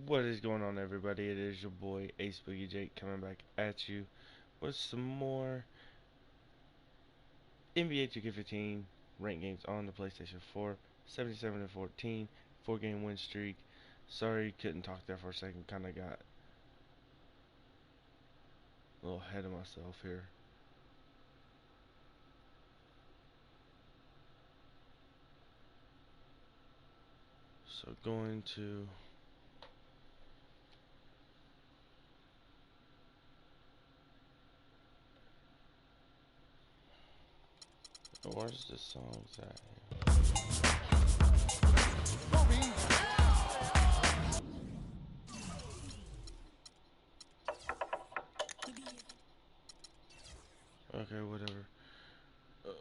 What is going on, everybody? It is your boy Ace Boogie Jake coming back at you with some more NBA 2K15 ranked games on the PlayStation 4. 77-14, 4-game win streak. Sorry, couldn't talk there for a second. Kind of got a little ahead of myself here. So going to where's the songs at here? Okay, whatever. Uh,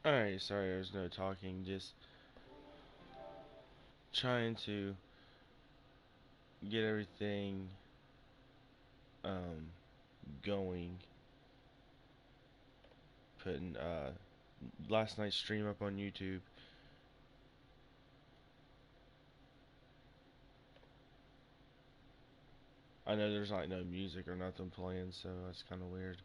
Alright, sorry, there's no talking. Just trying to get everything um going, putting last night's stream up on YouTube. I know there's like no music or nothing playing, so that's kind of weird.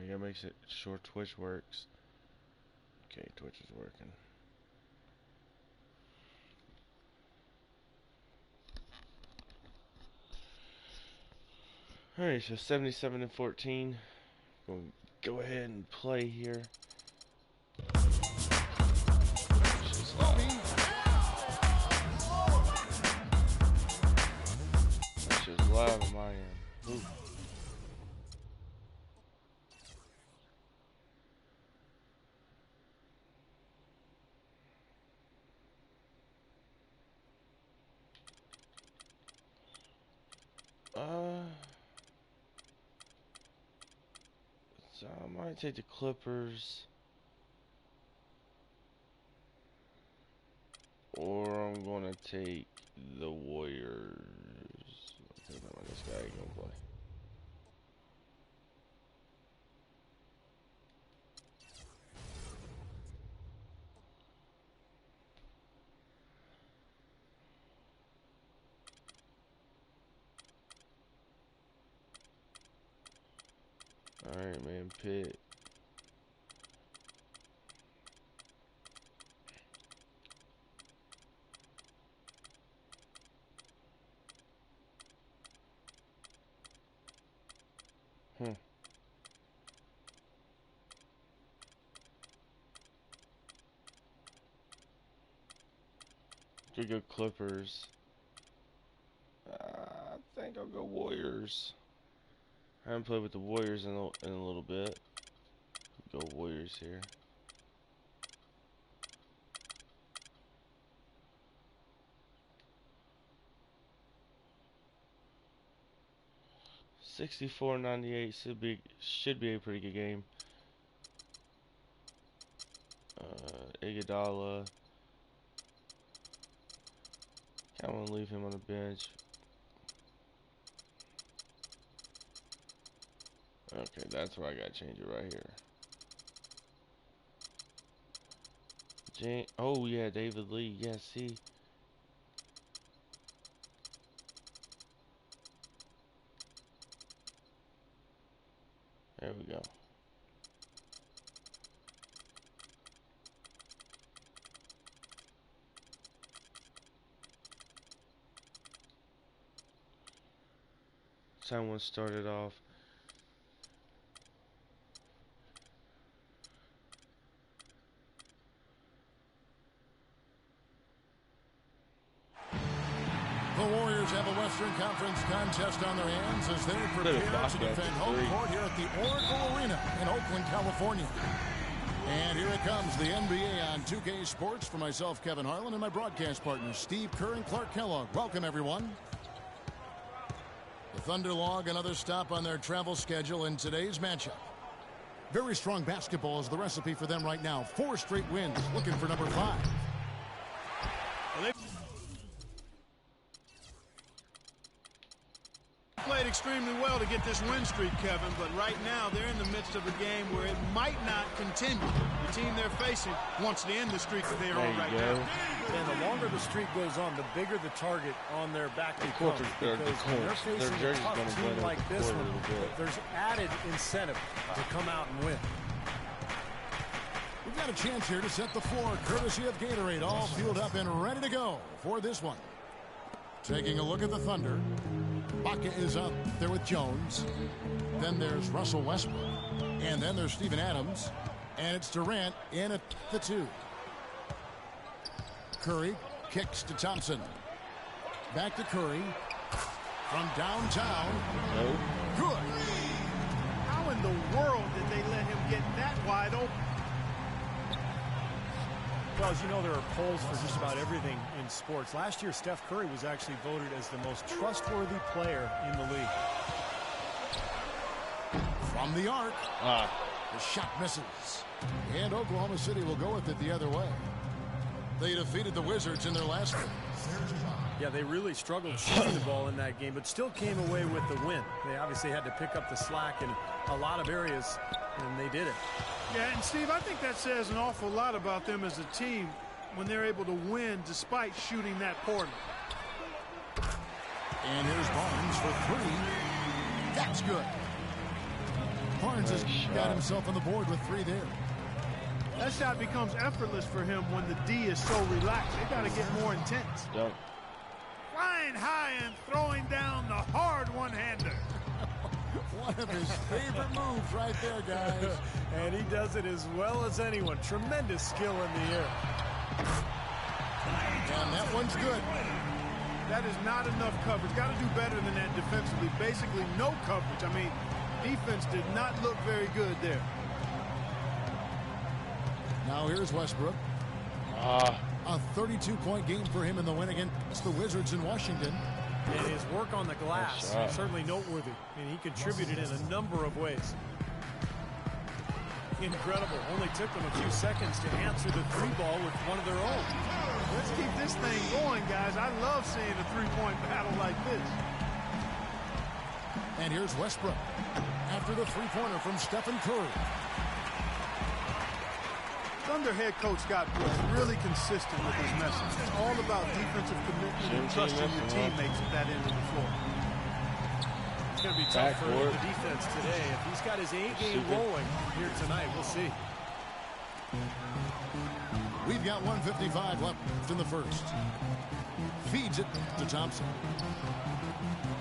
You gotta make sure Twitch works. Okay, Twitch is working. Alright, so 77-14. We'll go ahead and play here. That shit's loud on my end. Ooh. So I might take the Clippers, or I'm gonna take the Warriors. Okay, this guy ain't gonna play. Alright, man, Pitt. Hmm. Could go Clippers. I think I'll go Warriors. I haven't played with the Warriors in a little bit. Go Warriors here. $64.98 should be a pretty good game. Iguodala. Kind of want to leave him on the bench. Okay, that's where I gotta change it right here. Oh yeah, David Lee. Yeah, see. There we go. Someone started off. The Warriors have a Western Conference contest on their hands as they prepare to defend home court here at the Oracle Arena in Oakland, California. And here it comes, the NBA on 2K Sports for myself, Kevin Harlan, and my broadcast partners, Steve Kerr and Clark Kellogg. Welcome, everyone. The Thunder log another stop on their travel schedule in today's matchup. Very strong basketball is the recipe for them right now. 4 straight wins, looking for number 5. Played extremely well to get this win streak, Kevin, but right now they're in the midst of a game where it might not continue. The team they're facing wants to end the streak that they're on right now. And the longer the streak goes on, the bigger the target on their back becomes. Because when they're facing a tough team like this one, there's added incentive to come out and win. We've got a chance here to set the floor, courtesy of Gatorade, all fueled up and ready to go for this one. Taking a look at the Thunder. Baca is up there with Jones. Then there's Russell Westbrook. And then there's Steven Adams. And it's Durant in at the 2. Curry kicks to Thompson. Back to Curry. From downtown. Good. How in the world did they let him get that wide open? Well, as you know, there are polls for just about everything in sports. Last year, Steph Curry was actually voted as the most trustworthy player in the league. From the arc. The shot misses. And Oklahoma City will go with it the other way. They defeated the Wizards in their last game. Yeah, they really struggled shooting the ball in that game, but still came away with the win. They obviously had to pick up the slack in a lot of areas, and they did it. Yeah, and Steve, I think that says an awful lot about them as a team when they're able to win despite shooting that poorly. And here's Barnes for 3. That's good. Barnes has got himself on the board with 3 there. That shot becomes effortless for him when the D is so relaxed. They got to get more intense. Dunk. Flying high and throwing down the hard one-hander. One of his favorite moves right there, guys. And he does it as well as anyone. Tremendous skill in the air. And that one's good. That is not enough coverage. Got to do better than that defensively. Basically no coverage. I mean, defense did not look very good there. Now here's Westbrook. A 32-point game for him in the win against the Wizards in Washington. And his work on the glass is certainly noteworthy, and he contributed in a number of ways. Incredible. Only took them a few seconds to answer the 3-ball with one of their own. Let's keep this thing going, guys. I love seeing a 3-point battle like this. And here's Westbrook after the 3-pointer from Stephen Curry. Thunder head coach Scott Brooks really consistent with his message. It's all about defensive commitment and trusting your teammates at that end of the floor. It's going to be tough for the defense today. If he's got his A-game rolling here tonight, we'll see. We've got 1:55 left in the first. Feeds it to Thompson.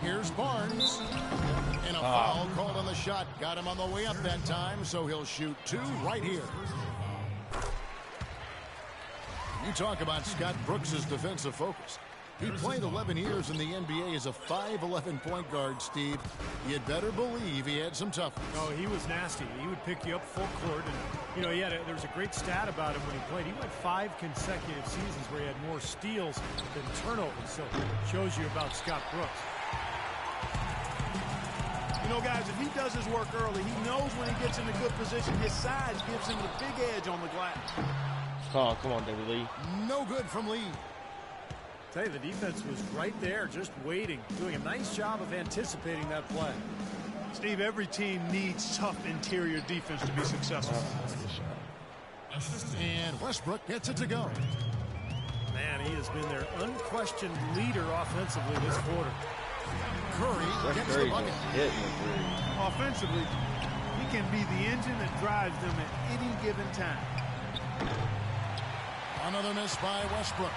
Here's Barnes. And a foul called on the shot. Got him on the way up that time, so he'll shoot 2 right here. You talk about Scott Brooks' defensive focus. He played 11 years in the NBA as a 5'11" point guard, Steve. You'd better believe he had some toughness. Oh, he was nasty. He would pick you up full court. And, you know, there was a great stat about him when he played. He went 5 consecutive seasons where he had more steals than turnovers. So it shows you about Scott Brooks. You know, guys, if he does his work early, he knows when he gets in a good position, his size gives him the big edge on the glass. Oh, come on, David Lee. No good from Lee. Tell you, the defense was right there, just waiting, doing a nice job of anticipating that play. Steve, every team needs tough interior defense to be successful. And Westbrook gets it to go. Man, he has been their unquestioned leader offensively this quarter. Curry gets the bucket. Offensively, he can be the engine that drives them at any given time. Another miss by Westbrook.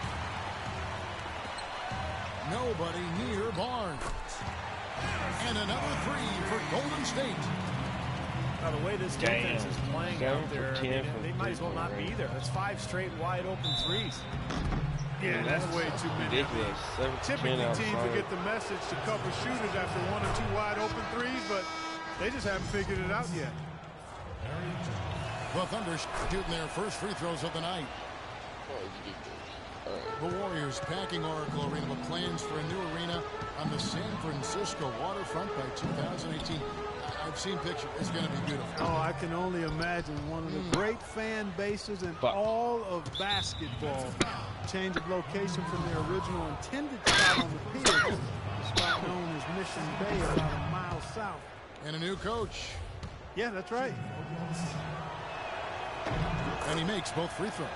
Nobody near Barnes. And another three for Golden State. Now, the way this defense is playing out there, they might as well not be there. That's 5 straight wide open threes. Yeah, that's way too many. Ridiculous. Typically, teams will get the message to cover shooters after 1 or 2 wide open threes, but they just haven't figured it out yet. The Thunder shooting their first free throws of the night. The Warriors packing Oracle Arena with plans for a new arena on the San Francisco waterfront by 2018. I've seen pictures. It's going to be beautiful. Oh, I can only imagine one of the great fan bases in all of basketball. Change of location from their original intended spot on the pier, the spot known as Mission Bay, about a mile south. And a new coach. Yeah, that's right. And he makes both free throws.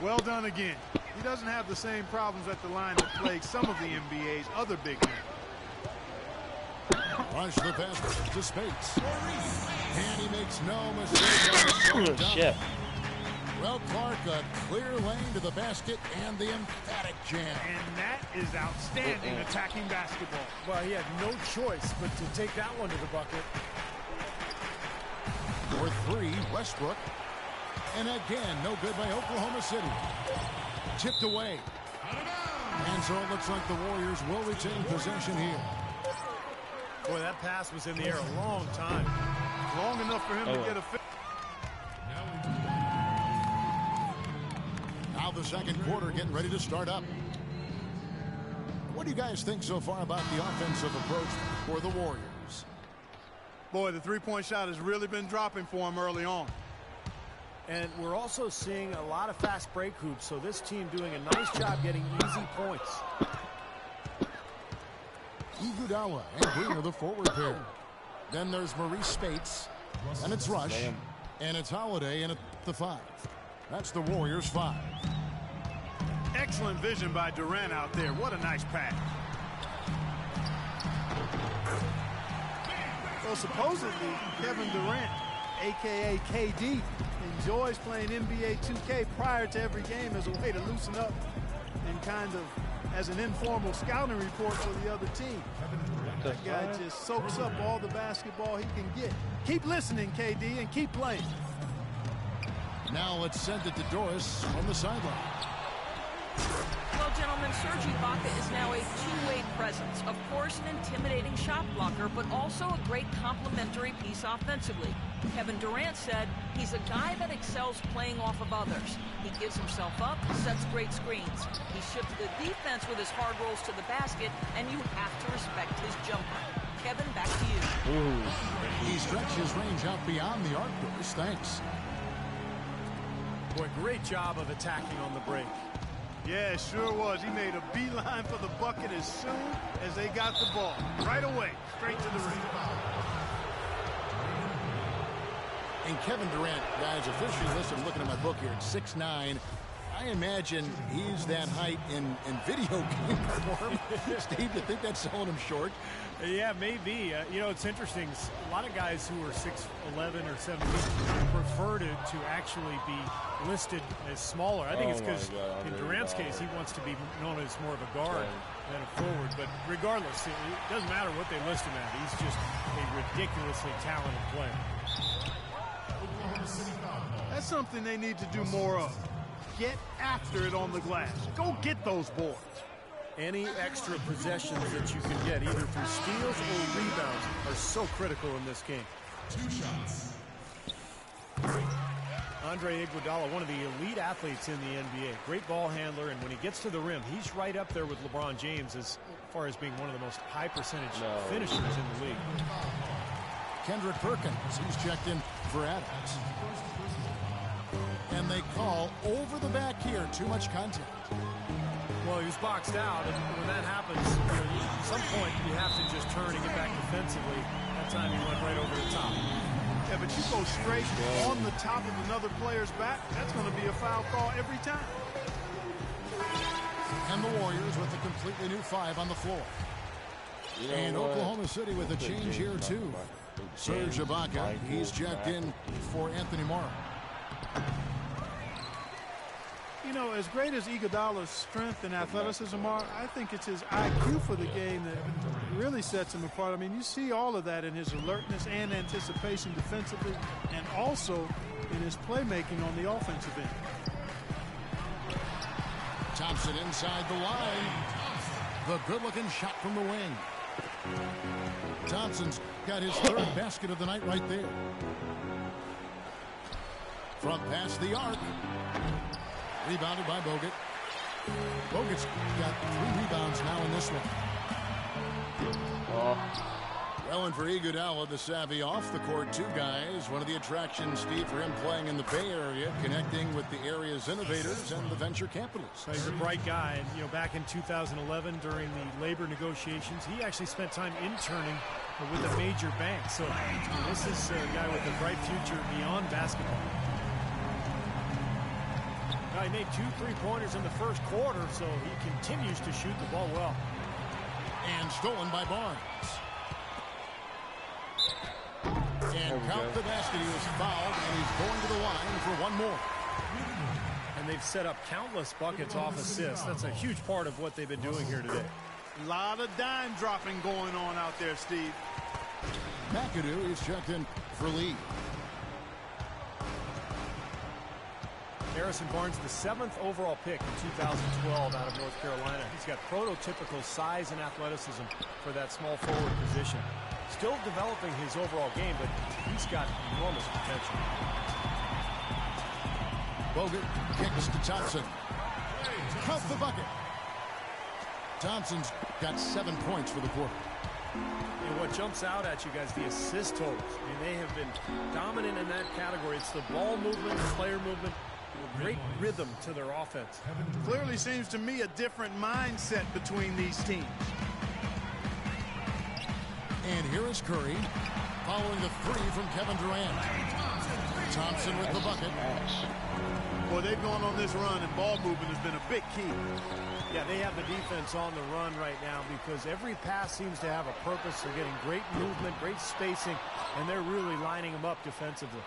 Well done again. He doesn't have the same problems at the line that plague some of the NBA's other big men. Rush the pass to Spates. And he makes no mistake. Shit. Well, Clark, a clear lane to the basket and the emphatic jam. And that is outstanding attacking basketball. Well, he had no choice but to take that one to the bucket. For 3, Westbrook. And again, no good by Oklahoma City. Tipped away. And so it looks like the Warriors will retain possession here. Boy, that pass was in the air a long time. Long enough for him to get a fit. Now the second quarter getting ready to start up. What do you guys think so far about the offensive approach for the Warriors? Boy, the three-point shot has really been dropping for him early on. And we're also seeing a lot of fast break hoops, so this team doing a nice job getting easy points. Iguodala and Green are the forward pair. Then there's Maurice Spates, and it's Rush, and it's Holiday in at the 5. That's the Warriors' 5. Excellent vision by Durant out there. What a nice pass. Well, supposedly, Kevin Durant, a.k.a. KD, enjoys playing NBA 2K prior to every game as a way to loosen up and kind of as an informal scouting report for the other team. That guy just soaks up all the basketball he can get. Keep listening, KD, and keep playing. Now let's send it to Doris on the sideline. Well, gentlemen, Serge Ibaka is now a two-way presence. Of course, an intimidating shot blocker, but also a great complementary piece offensively. Kevin Durant said he's a guy that excels playing off of others. He gives himself up, sets great screens. He shifts the defense with his hard rolls to the basket, and you have to respect his jumper. Kevin, back to you. He stretches range out beyond the arc, Doris. Thanks. Boy, great job of attacking on the break. Yeah, it sure was. He made a beeline for the bucket as soon as they got the ball. Right away, straight to the ring. And Kevin Durant, guys, officially listed, looking at my book here, at 6'9". I imagine he's that height in video game form. Steve, do you think that's selling him short? Yeah, maybe. You know, it's interesting. A lot of guys who are 6'11" or 17 prefer to actually be listed as smaller. I think it's because in Durant's case, he wants to be known as more of a guard than a forward. But regardless, it doesn't matter what they list him at. He's just a ridiculously talented player. That's something they need to do more of. Get after it on the glass. Go get those boards. Any extra possessions that you can get, either through steals or rebounds, are so critical in this game. 2 shots. Andre Iguodala, one of the elite athletes in the NBA. Great ball handler, and when he gets to the rim, he's right up there with LeBron James as far as being one of the most high percentage finishers in the league. Kendrick Perkins, he's checked in for Adams. And they call over the back here, too much contact. Well, he was boxed out, and when that happens, at some point you have to just turn and get back defensively. That time he went right over the top. Yeah, but you go straight on the top of another player's back, that's going to be a foul call every time. And the Warriors with a completely new 5 on the floor. And Oklahoma City with a change here, too. Serge Ibaka, he's checked in for Anthony Morrow. know, as great as Iguodala's strength and athleticism are, I think it's his IQ for the game that really sets him apart. I mean, you see all of that in his alertness and anticipation defensively, and also in his playmaking on the offensive end. Thompson inside the line. The good-looking shot from the wing. Thompson's got his third basket of the night right there. From past the arc. Rebounded by Bogut. Bogut's got 3 rebounds now in this one. Well, and for Iguodala, the savvy off-the-court 2 guys. One of the attractions, Steve, for him playing in the Bay Area, connecting with the area's innovators and the venture capitalists. So he's a bright guy, and, you know, back in 2011 during the labor negotiations, he actually spent time interning with a major bank. So this is a guy with a bright future beyond basketball. Now, he made 2 3-pointers in the first quarter, so he continues to shoot the ball well. And stolen by Barnes. And count the basket. He was fouled, and he's going to the line for one more. And they've set up countless buckets off assists. That's a huge part of what they've been doing here today. A lot of dime dropping going on out there, Steve. McAdoo is checked in for Lee. Harrison Barnes, the 7th overall pick in 2012 out of North Carolina. He's got prototypical size and athleticism for that small forward position. Still developing his overall game, but he's got enormous potential. Bogut kicks to Thompson. Count the bucket. Thompson's got 7 points for the quarter. And what jumps out at you guys, the assist totals. I mean, they have been dominant in that category. It's the ball movement, the player movement, great rhythm to their offense. Clearly seems to me a different mindset between these teams. And here is Curry following the 3 from Kevin Durant. Thompson with the bucket. Boy, they've gone on this run, and ball movement has been a big key. Yeah, they have the defense on the run right now because every pass seems to have a purpose. They're getting great movement, great spacing, and they're really lining them up defensively.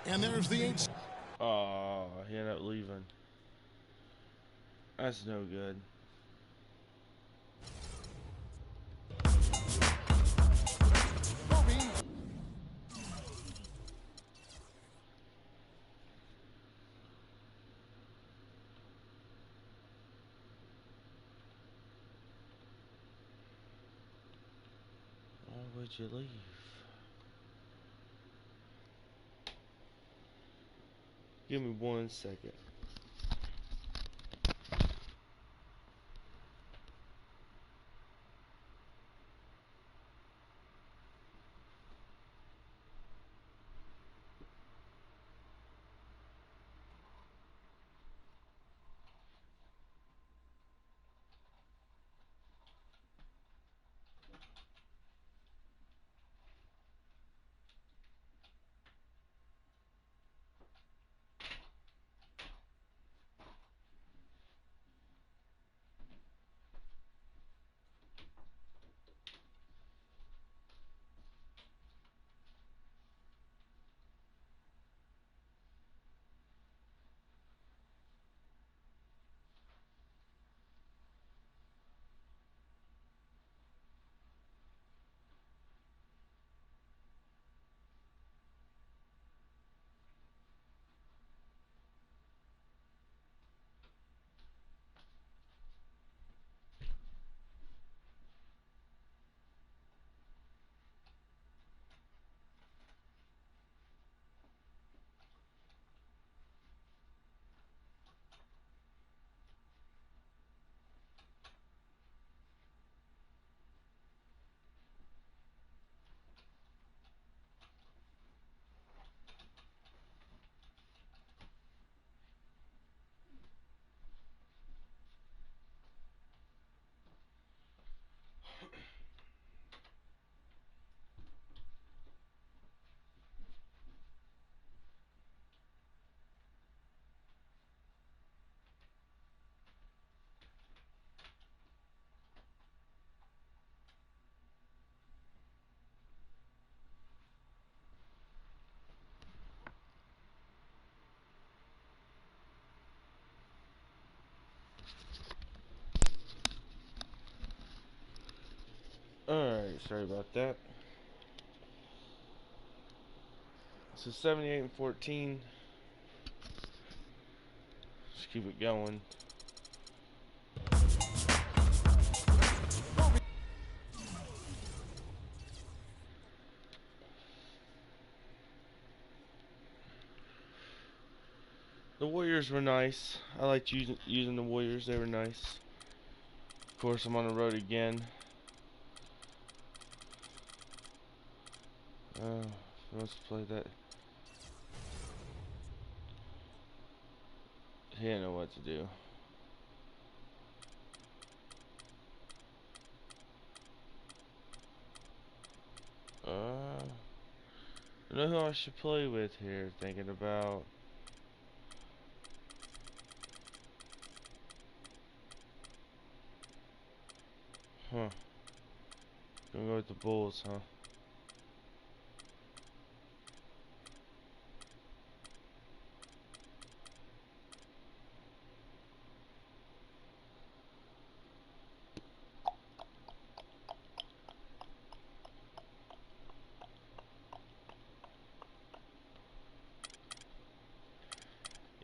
And there's the 8. Oh, he ended up leaving. That's no good. Kobe. Why would you leave? Give me 1 second. Sorry about that. So 78-14. Just keep it going. The Warriors were nice. I liked using the Warriors. They were nice. Of course, I'm on the road again. Let's play that. He didn't know what to do. I know who I should play with here. Thinking about. Huh. Gonna go with the Bulls, huh?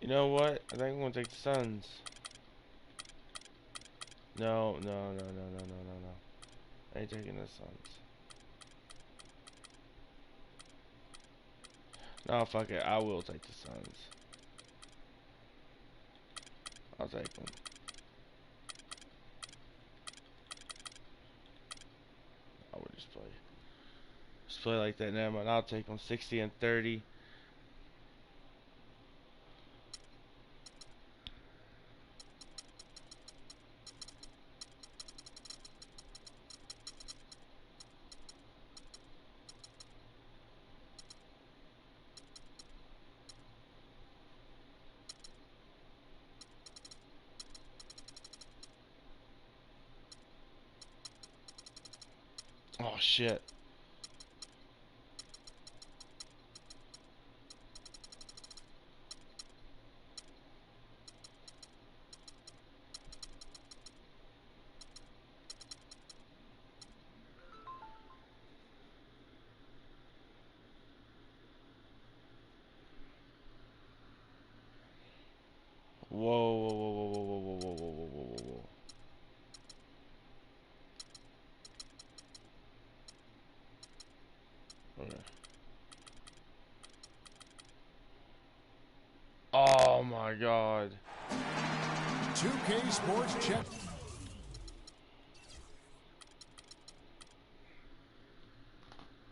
You know what? I think I'm gonna take the Suns. No. I ain't taking the Suns. No, fuck it. I will take the Suns. I'll take them. I would just play like that now, but I'll take them 60-30. Oh shit. Whoa. Okay. Oh my god. 2K Sports Check.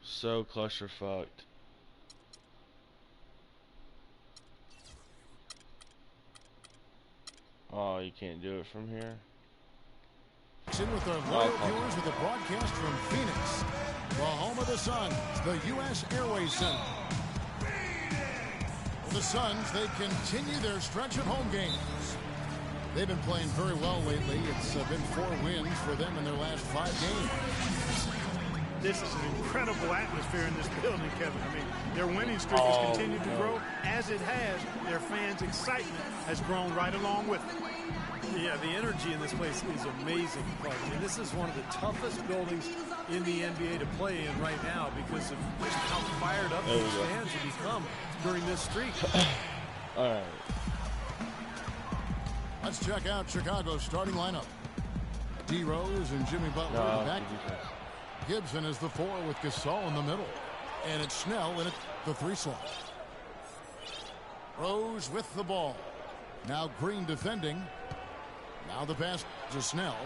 So clusterfucked. Oh, you can't do it from here? In with our loyal viewers with a broadcast from Phoenix, the home of the Suns, the U.S. Airways Center. The Suns, they continue their stretch of home games. They've been playing very well lately. It's been 4 wins for them in their last 5 games. This is an incredible atmosphere in this building, Kevin. I mean, their winning streak has continued to grow. As it has, their fans' excitement has grown right along with it. Yeah, the energy in this place is amazing, Clark. I mean, this is one of the toughest buildings in the NBA to play in right now because of just how fired up these fans have become during this streak. All right. Let's check out Chicago's starting lineup. D. Rose and Jimmy Butler in the back. Gibson is the 4 with Gasol in the middle. And it's Snell in the 3 slot. Rose with the ball. Now Green defending. Now the pass to Snell.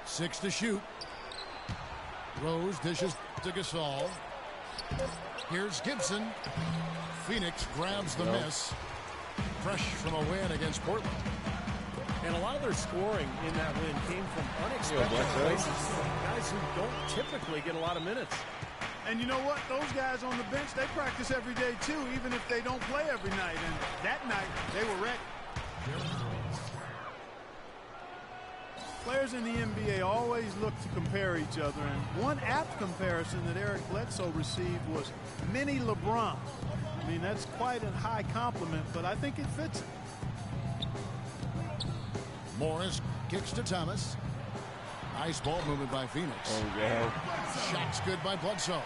6 to shoot. Rose dishes to Gasol. Here's Gibson. Phoenix grabs the miss. Fresh from a win against Portland. And a lot of their scoring in that win came from unexpected places. Guys who don't typically get a lot of minutes. And you know what? Those guys on the bench, they practice every day too, even if they don't play every night. And that night, they were ready. Players in the NBA always look to compare each other. And one apt comparison that Eric Bledsoe received was mini LeBron. I mean, that's quite a high compliment, but I think it fits him. Morris kicks to Thomas. Nice ball movement by Phoenix. There we go. Shot's good by Bledsoe.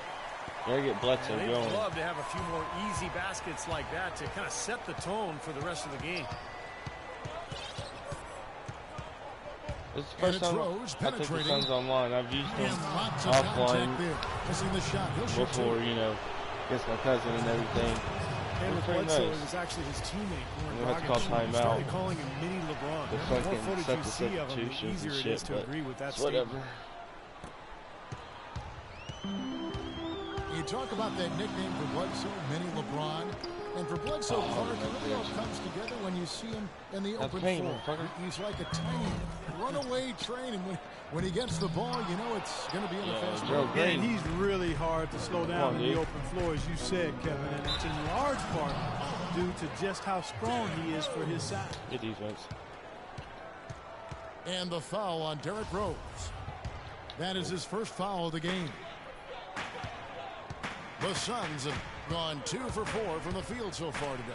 Gotta get Bledsoe They'd going. love to have a few more easy baskets like that to kind of set the tone for the rest of the game. This is the first time I think the Suns online. I've used them offline Missing the shot. before, you know, against my cousin and everything. And with Pretty Bledsoe, nice. it was actually his teammate, We'll have to call Warren timeout. started calling him Mini LeBron. The The more fucking footage you see of him, the substitutions easier and it shit, is to but agree with that it's statement. whatever. You talk about that nickname for Bledsoe, Mini LeBron. And for Bledsoe Clark, it really all comes together when you see him in the open floor. He's like a tiny runaway train, and when he gets the ball, you know it's going to be in a fast Joe way. And he's really hard to slow down in the open floor, as you said, Kevin. And it's in large part due to just how strong he is for his size. Good defense. And the foul on Derrick Rose. That is his first foul of the game. The Suns have gone 2 for 4 from the field so far today.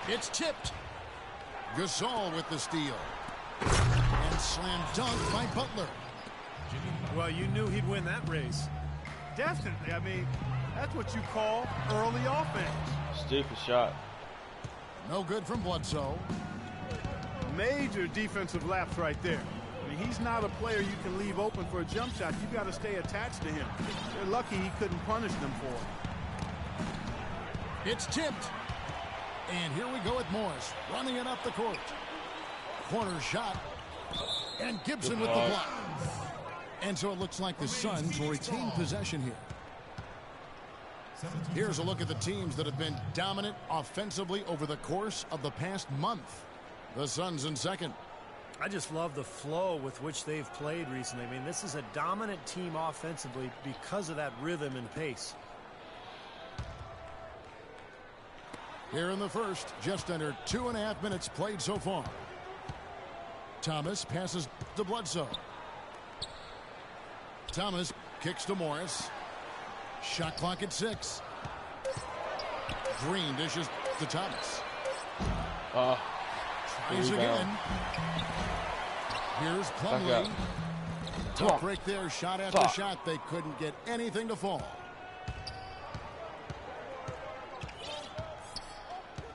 It's tipped. Gasol with the steal. And slam dunk by Butler. Well, you knew he'd win that race. Definitely. I mean, that's what you call early offense. Stupid shot. No good from Bledsoe. Major defensive lapse right there. I mean, he's not a player you can leave open for a jump shot. You got to stay attached to him. They're lucky he couldn't punish them for it. It's tipped. And here we go with Morris running it up the court. Corner shot. And Gibson with the block. And so it looks like the Suns will retain possession here. Here's a look at the teams that have been dominant offensively over the course of the past month. The Suns in second. I just love the flow with which they've played recently. I mean, this is a dominant team offensively because of that rhythm and pace. Here in the first, just under 2.5 minutes played so far. Thomas passes to Bledsoe. Thomas kicks to Morris. Shot clock at 6. Green dishes to Thomas. Tries again. Here's Plumlee. Tough break there, shot after shot. They couldn't get anything to fall.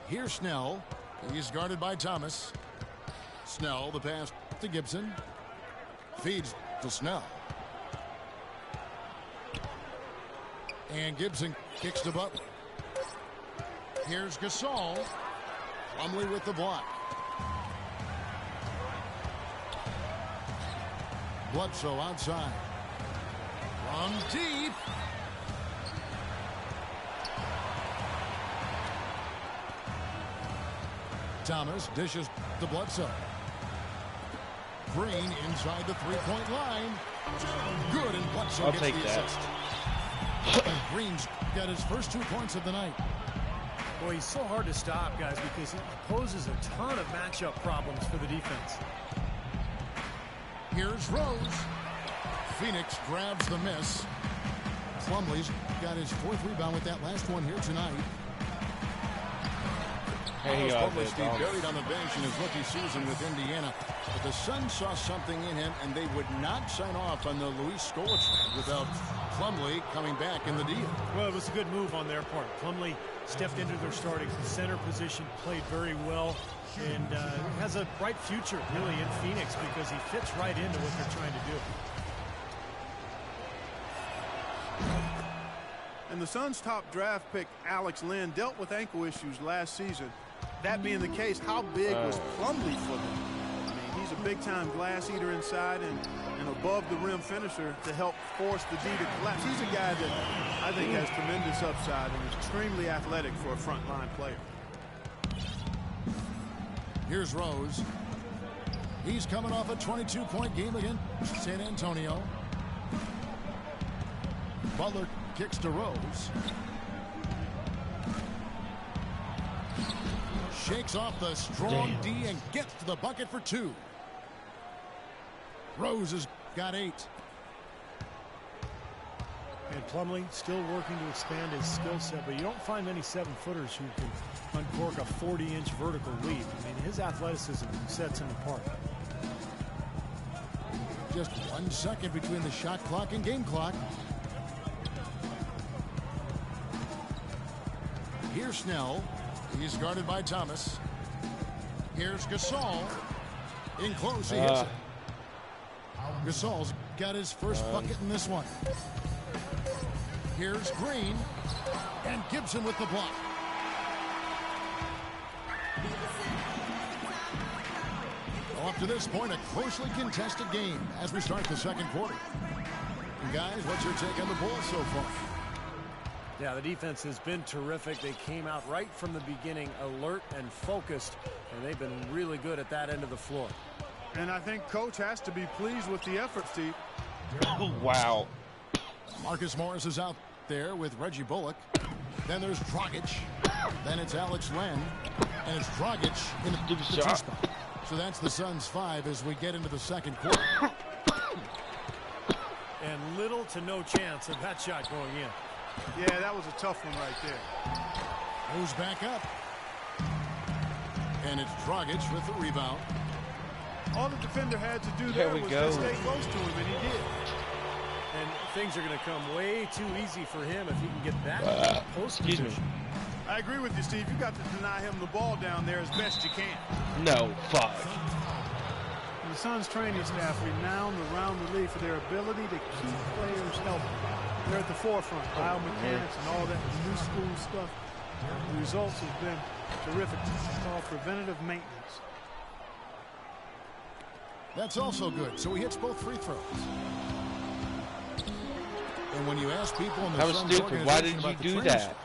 Here's Snell. He's guarded by Thomas. Snell, the pass to Gibson. Feeds to Snell. And Gibson kicks to Butler. Here's Gasol. Plumlee with the block. Bledsoe outside. From deep. Thomas dishes to Bledsoe. Green inside the three-point line. Good, and Bledsoe gets the assist. Green's got his first 2 points of the night. Boy, he's so hard to stop, guys, because he poses a ton of matchup problems for the defense. Here's Rose. Phoenix grabs the miss. Plumlee's got his 4th rebound with that last one here tonight. Plumlee stayed buried on the bench in his rookie season with Indiana. But the Suns saw something in him, and they would not sign off on the Luis Scola trade without Plumlee coming back in the deal. Well, it was a good move on their part. Plumlee stepped into their starting center position, played very well, and has a bright future, really, in Phoenix because he fits right into what they're trying to do. And the Suns' top draft pick, Alex Len, dealt with ankle issues last season. That being the case, how big was Plumlee for them? I mean, he's a big-time glass eater inside and an above-the-rim finisher to help force the D to collapse. He's a guy that I think has tremendous upside and is extremely athletic for a front-line player. Here's Rose. He's coming off a 22-point game against San Antonio. Butler kicks to Rose. Shakes off the strong D and gets to the bucket for 2. Rose has got 8. And Plumlee still working to expand his skill set, but you don't find many 7-footers who can uncork a 40-inch vertical leap. I mean, his athleticism sets him apart. Just 1 second between the shot clock and game clock. Here's Snell. He's guarded by Thomas. Here's Gasol. In close, he hits it. Gasol's got his first bucket in this one. Here's Green. And Gibson with the block. Well, up to this point, a closely contested game as we start the second quarter. And guys, what's your take on the ball so far? Yeah, the defense has been terrific. They came out right from the beginning alert and focused, and they've been really good at that end of the floor. And I think Coach has to be pleased with the effort, Steve. Wow. Marcus Morris is out there with Reggie Bullock. Then there's Dragic. Then it's Alex Len. And it's Dragic in the two spot. So that's the Suns' 5 as we get into the second quarter. And little to no chance of that shot going in. Yeah, that was a tough one right there. Moves back up. And it's Dragic with the rebound. All the defender had to do there was just stay close to him, and he did. And things are going to come way too easy for him if he can get that post position. I agree with you, Steve. You got to deny him the ball down there as best you can. No, fuck. And the Suns training staff renowned around the league for their ability to keep players healthy. They're at the forefront, biomechanics and all that new school stuff. The results have been terrific. It's called preventative maintenance. That's also good. So he hits both free throws. And when you ask people in the Suns organization why did about you the do that?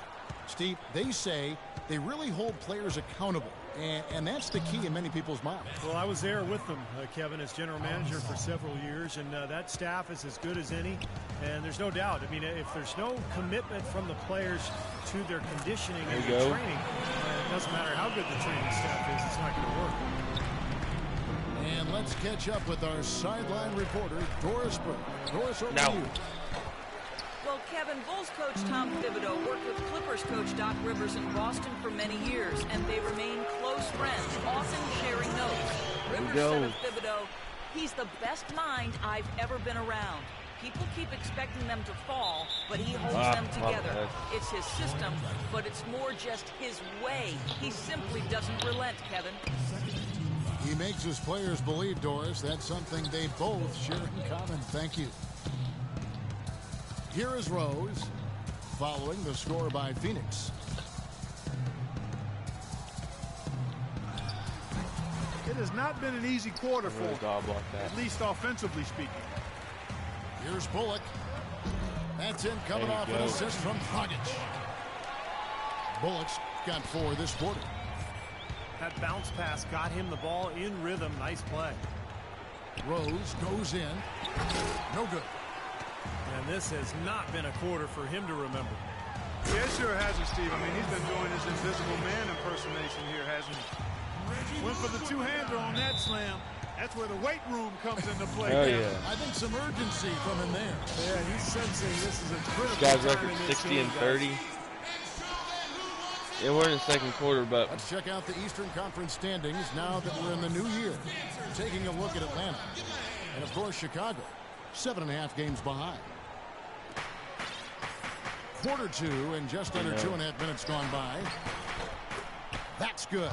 Steve, they say they really hold players accountable. And that's the key in many people's minds. Well, I was there with them, Kevin, as general manager for several years, and that staff is as good as any. And there's no doubt. I mean, if there's no commitment from the players to their conditioning and their training, it doesn't matter how good the training staff is, it's not going to work. And let's catch up with our sideline reporter, Doris Burke. Doris, over to you. Well, Kevin, Bulls coach Tom Thibodeau worked with Clippers coach Doc Rivers in Boston for many years, and they remain close friends, often sharing notes. Rivers said of Thibodeau, he's the best mind I've ever been around. People keep expecting them to fall, but he holds them together. It's his system, but it's more just his way. He simply doesn't relent, Kevin. He makes his players believe, Doris. That's something they both share in common. Thank you. Here is Rose, following the score by Phoenix. It has not been an easy quarter for him, at least offensively speaking. Here's Bullock. That's in, coming off an assist from Dragic. Bullock's got 4 this quarter. That bounce pass got him the ball in rhythm. Nice play. Rose goes in. No good. And this has not been a quarter for him to remember. Yeah, it sure hasn't, Steve. I mean, he's been doing his invisible man impersonation here, hasn't he? Went for the two-hander on that slam. That's where the weight room comes into play. Oh, yeah. I think some urgency from him there. Yeah, he's sensing this is a critical Guy's time record in this 60 game, and 30. Yeah, we're in the second quarter, but let's check out the Eastern Conference standings now that we're in the new year. Taking a look at Atlanta. And, of course, Chicago. 7.5 games behind. Quarter 2 and just under 2.5 minutes gone by. That's good.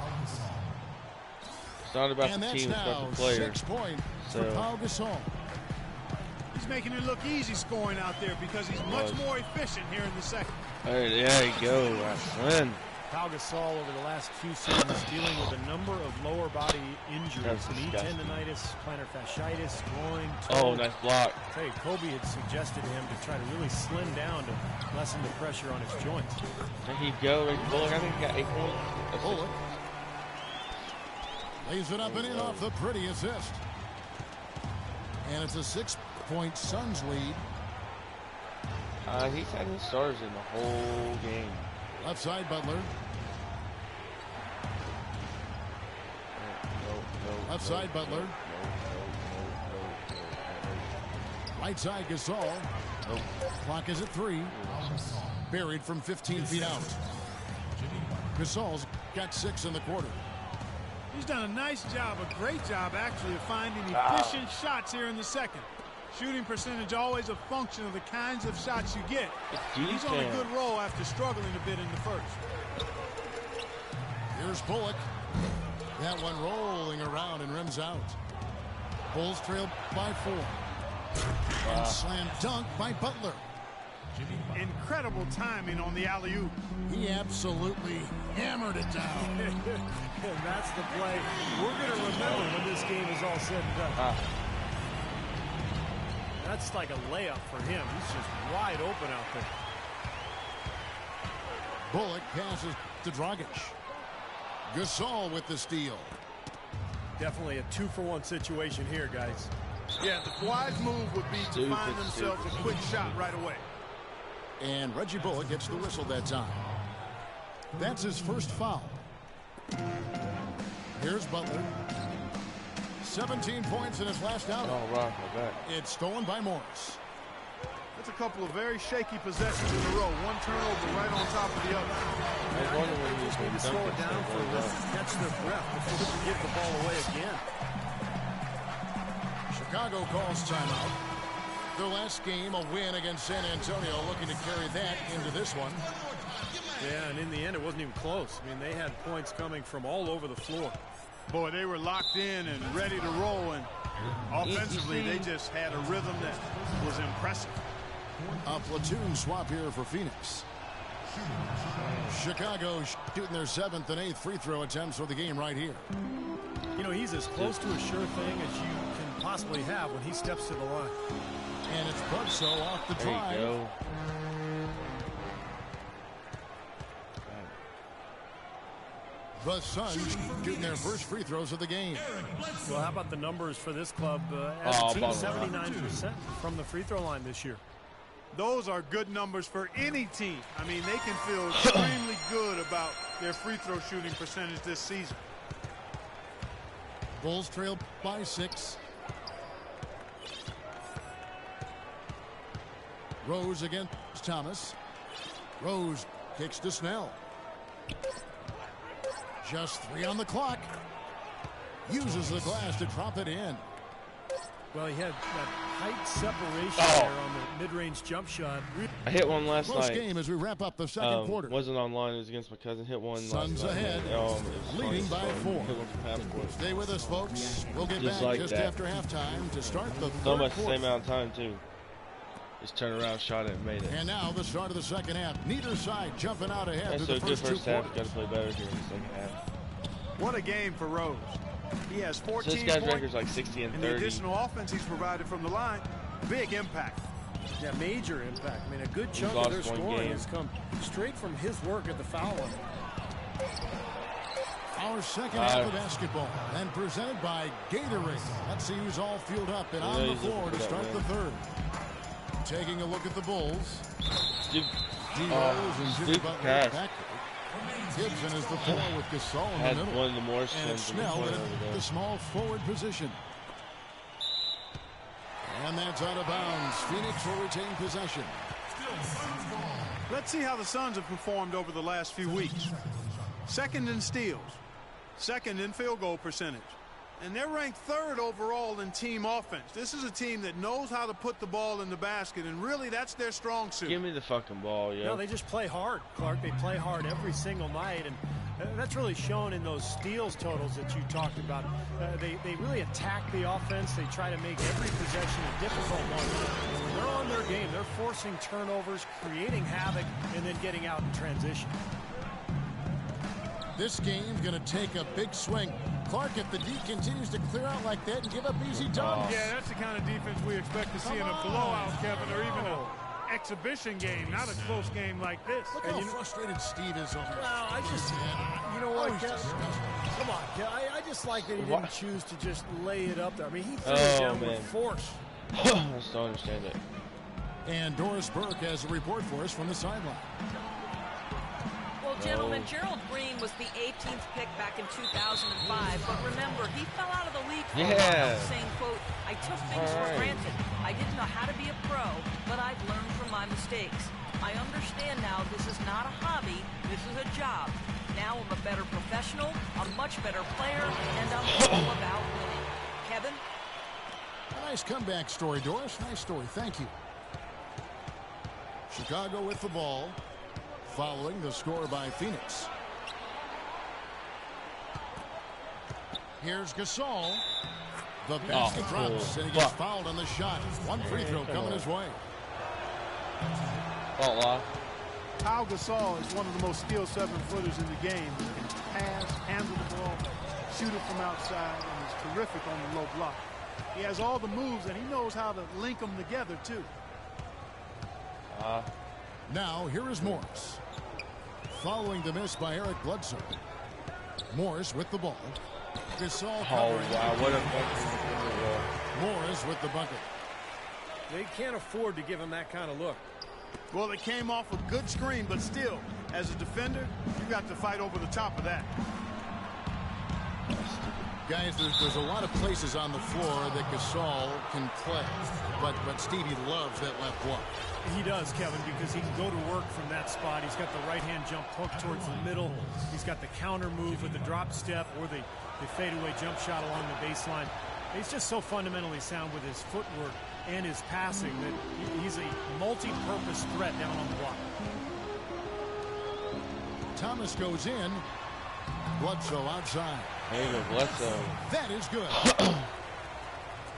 It's not about and the team, it's about the that's players. now 6 points for Pau Gasol. He's making it look easy scoring out there because he's much more efficient here in the second. There you go, Win. Pau Gasol over the last few seasons dealing with a number of lower body injuries, knee tendonitis, plantar fasciitis, groin, toe. Oh, nice block. I tell you, Kobe had suggested to him to try to really slim down to lessen the pressure on his joints. There you go. Bullock, I think he got 8 points. Bullock lays it up and in off the pretty assist. And it's a 6-point Suns lead. He's had his stars in the whole game. Left side, Butler. Left side, Butler. Right side, Gasol. Clock is at 3. Buried from 15 feet out. Gasol's got 6 in the quarter. He's done a nice job, a great job actually, of finding efficient shots here in the second. Shooting percentage always a function of the kinds of shots you get. He's on a good roll after struggling a bit in the first. Here's Bullock. That one rolling around and rims out. Bulls trail by 4. And slam dunk by Butler. Incredible timing on the alley-oop. He absolutely hammered it down. And that's the play we're going to remember when this game is all said and done. That's like a layup for him. He's just wide open out there. Bullock passes to Dragic. Gasol with the steal. Definitely a 2-for-1 situation here, guys. Yeah, the wise move would be to find themselves a quick shot right away. And Reggie Bullock gets the whistle that time. That's his first foul. Here's Butler. 17 points in his last outing. Oh, right, my bad. It's stolen by Morris. That's a couple of very shaky possessions in a row. One turnover right on top of the other. I was wondering when he was going to slow it down for a little, catch their breath before they can give the ball away again. Chicago calls timeout. Their last game, a win against San Antonio, looking to carry that into this one. Yeah, and in the end, it wasn't even close. I mean, they had points coming from all over the floor. Boy, they were locked in and ready to roll, and offensively, they just had a rhythm that was impressive. A platoon swap here for Phoenix. Chicago shooting their 7th and 8th free throw attempts for the game right here. You know, he's as close to a sure thing as you can possibly have when he steps to the line. And it's Bledsoe off the drive. There you go. The Suns shooting their first free throws of the game. Well, how about the numbers for this club? As a team, 79% from the free throw line this year. Those are good numbers for any team. I mean, they can feel extremely good about their free throw shooting percentage this season. Bulls trail by 6. Rose against Thomas. Rose kicks to Snell. Just 3 on the clock. Uses the glass to drop it in. Well, he had that height separation there on the mid-range jump shot. I hit one last Close night. game as we wrap up the second quarter. Wasn't online. It was against my cousin. Hit one Suns last ahead, night. leading by 4. Hit one from half court. Stay with us, folks. We'll get Just back like just that. after halftime to start the It's third almost the quarter. same amount of time, too. Just turned around, shot it, and made it. And now the start of the second half. Neither side jumping out ahead That's through so the good first 2 first half. quarters. Got to play better here in the second half. What a game for Rose. He has 14 So this guy's points, record's like 60 and and 30. the additional offense he's provided from the line, big impact. Yeah, major impact. I mean, a good chunk lost of their one scoring game. has come straight from his work at the foul line. Our second half of basketball, and presented by Gatorade. Let's see who's all fueled up and on the floor to start the third. Taking a look at the Bulls. D. Rose and Jimmy Butler pass. back. Gibson is the 4 with Gasol in Had the middle. one of the Morris And twins in the Snell corner in over the there. small forward position. And that's out of bounds. Phoenix will retain possession. Let's see how the Suns have performed over the last few weeks. Second in steals, second in field goal percentage, and they're ranked 3rd overall in team offense. This is a team that knows how to put the ball in the basket, and really that's their strong suit. Give me the fucking ball, yo. No, they just play hard, Clark. They play hard every single night, and that's really shown in those steals totals that you talked about. They really attack the offense. They try to make every possession a difficult one. When they're on their game, they're forcing turnovers, creating havoc, and then getting out in transition. This game's going to take a big swing. Clark, if the D continues to clear out like that and give up easy dunks. Yeah, that's the kind of defense we expect to see in a blowout, Kevin, or even an exhibition game, not a close game like this. Look how frustrated Steve is over this. Well, I just, you know what, come on, I just like that he didn't choose to just lay it up there. I mean, he threw it down with force. I just don't understand it. And Doris Burke has a report for us from the sideline. Well, gentlemen, Gerald Green was the 18th pick back in 2005, but remember, he fell out of the league for a while, saying, quote, I took things for granted. I didn't know how to be a pro, but I've learned from my mistakes. I understand now this is not a hobby, this is a job. Now I'm a better professional, a much better player, and I'm all about winning. Kevin? And Nice comeback story, Doris. Nice story. Thank you. Chicago with the ball, following the score by Phoenix. Here's Gasol. The basket drops, and he gets fouled on the shot. One free throw coming his way. Pau Gasol is one of the most skilled 7-footers in the game. He can pass, handle the ball, shoot it from outside, and he's terrific on the low block. He has all the moves, and he knows how to link them together, too. Now, here is Morris. Following the miss by Eric Bledsoe. Morris with the ball. Gasol covering. What a Morris with the bucket. They can't afford to give him that kind of look. Well, it came off a good screen, but still, as a defender, you got to fight over the top of that. Guys, there's a lot of places on the floor that Gasol can play, but Stevie loves that left block. He does, Kevin, because he can go to work from that spot. He's got the right-hand jump hook towards the middle. He's got the counter move with the drop step or the fadeaway jump shot along the baseline. He's just so fundamentally sound with his footwork and his passing that he's a multi-purpose threat down on the block. Thomas goes in. Bledsoe outside. Hey, Bledsoe. That is good.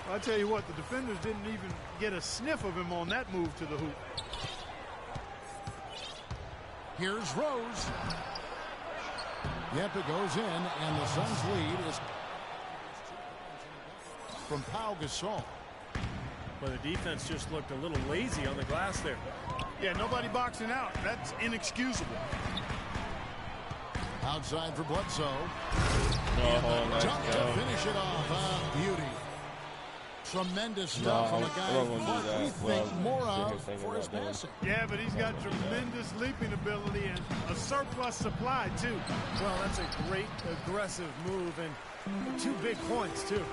I tell you what, the defenders didn't even get a sniff of him on that move to the hoop. Here's Rose. Yep, it goes in, and the Suns' lead is from Pau Gasol. Well, the defense just looked a little lazy on the glass there. Yeah, nobody boxing out. That's inexcusable. Outside for Bledsoe. Nice Dunk to finish it off. Beauty. Tremendous stuff from a guy who we think more of for his passing. Yeah, but he's got tremendous leaping ability and a surplus supply, too. Well, that's a great aggressive move, and 2 big points, too.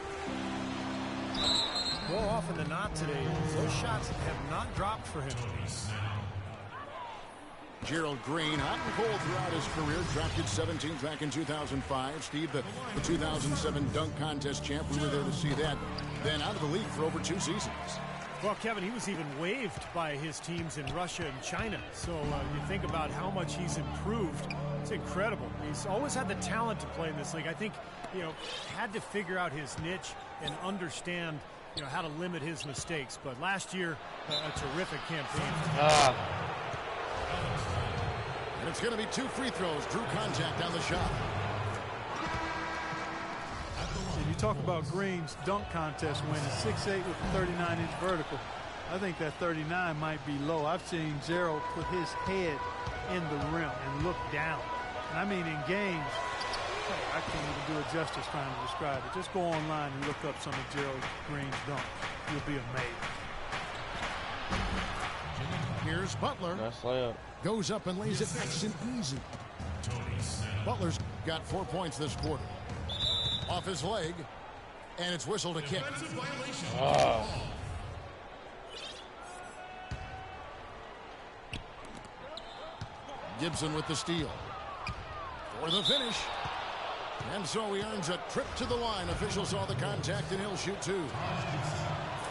More often than not today, those shots have not dropped for him. Gerald Green, hot and cold throughout his career, drafted 17th back in 2005. Steve, the 2007 dunk contest champ, we were there to see that. Then out of the league for over 2 seasons. Well, Kevin, he was even waived by his teams in Russia and China. So you think about how much he's improved. It's incredible. He's always had the talent to play in this league. I think, had to figure out his niche and understand, how to limit his mistakes. But last year, a terrific campaign. And it's going to be 2 free throws. Drew contact on the shot. And you talk about Green's dunk contest win. It's 6'8" with a 39-inch vertical. I think that 39 might be low. I've seen Gerald put his head in the rim and look down. And I mean in games, I can't even do it justice trying to describe it. Just go online and look up some of Gerald Green's dunks. You'll be amazed. Here's Butler. Nice layup. Goes up and lays it nice and easy. Butler's got 4 points this quarter. Off his leg, and it's whistled a kick. Gibson with the steal. For the finish. And so he earns a trip to the line. Officials saw the contact, and he'll shoot 2.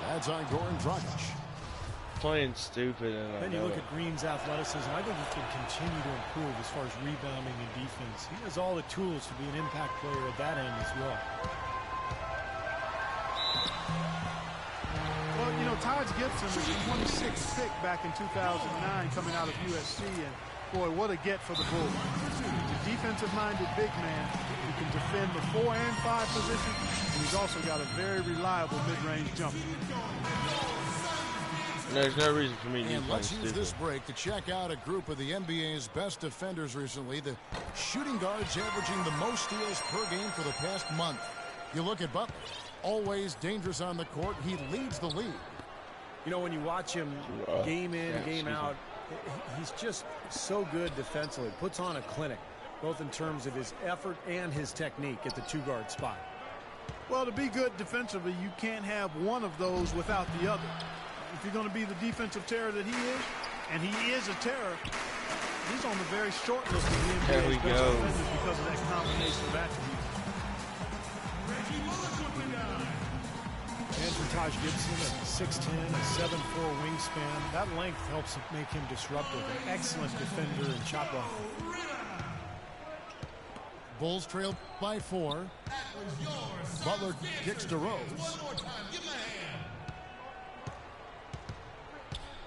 That's on Goran Dragic. Playing stupid. And then you look at Green's athleticism. I think he can continue to improve as far as rebounding and defense. He has all the tools to be an impact player at that end as well. Well, Taj Gibson was the 26th pick back in 2009 coming out of USC, and boy, what a get for the Bulls. He's a defensive-minded big man who can defend the 4 and 5 position, and he's also got a very reliable mid-range jumper. There's no reason for me to And let's use this break to check out a group of the NBA's best defenders recently. The shooting guards averaging the most steals per game for the past month. You look at Butler, always dangerous on the court. He leads the league. When you watch him game in, game out, he's just so good defensively. Puts on a clinic, both in terms of his effort and his technique at the 2-guard spot. Well, to be good defensively, you can't have one of those without the other. If you're going to be the defensive terror that he is, and he is a terror, he's on the very short list of the NBA's best defenders because of that combination of attributes. And for Taj Gibson at 6'10", a 7'4" wingspan, that length helps make him disruptive. An excellent defender and shot blocker. Bulls trail by 4. Butler kicks to Rose.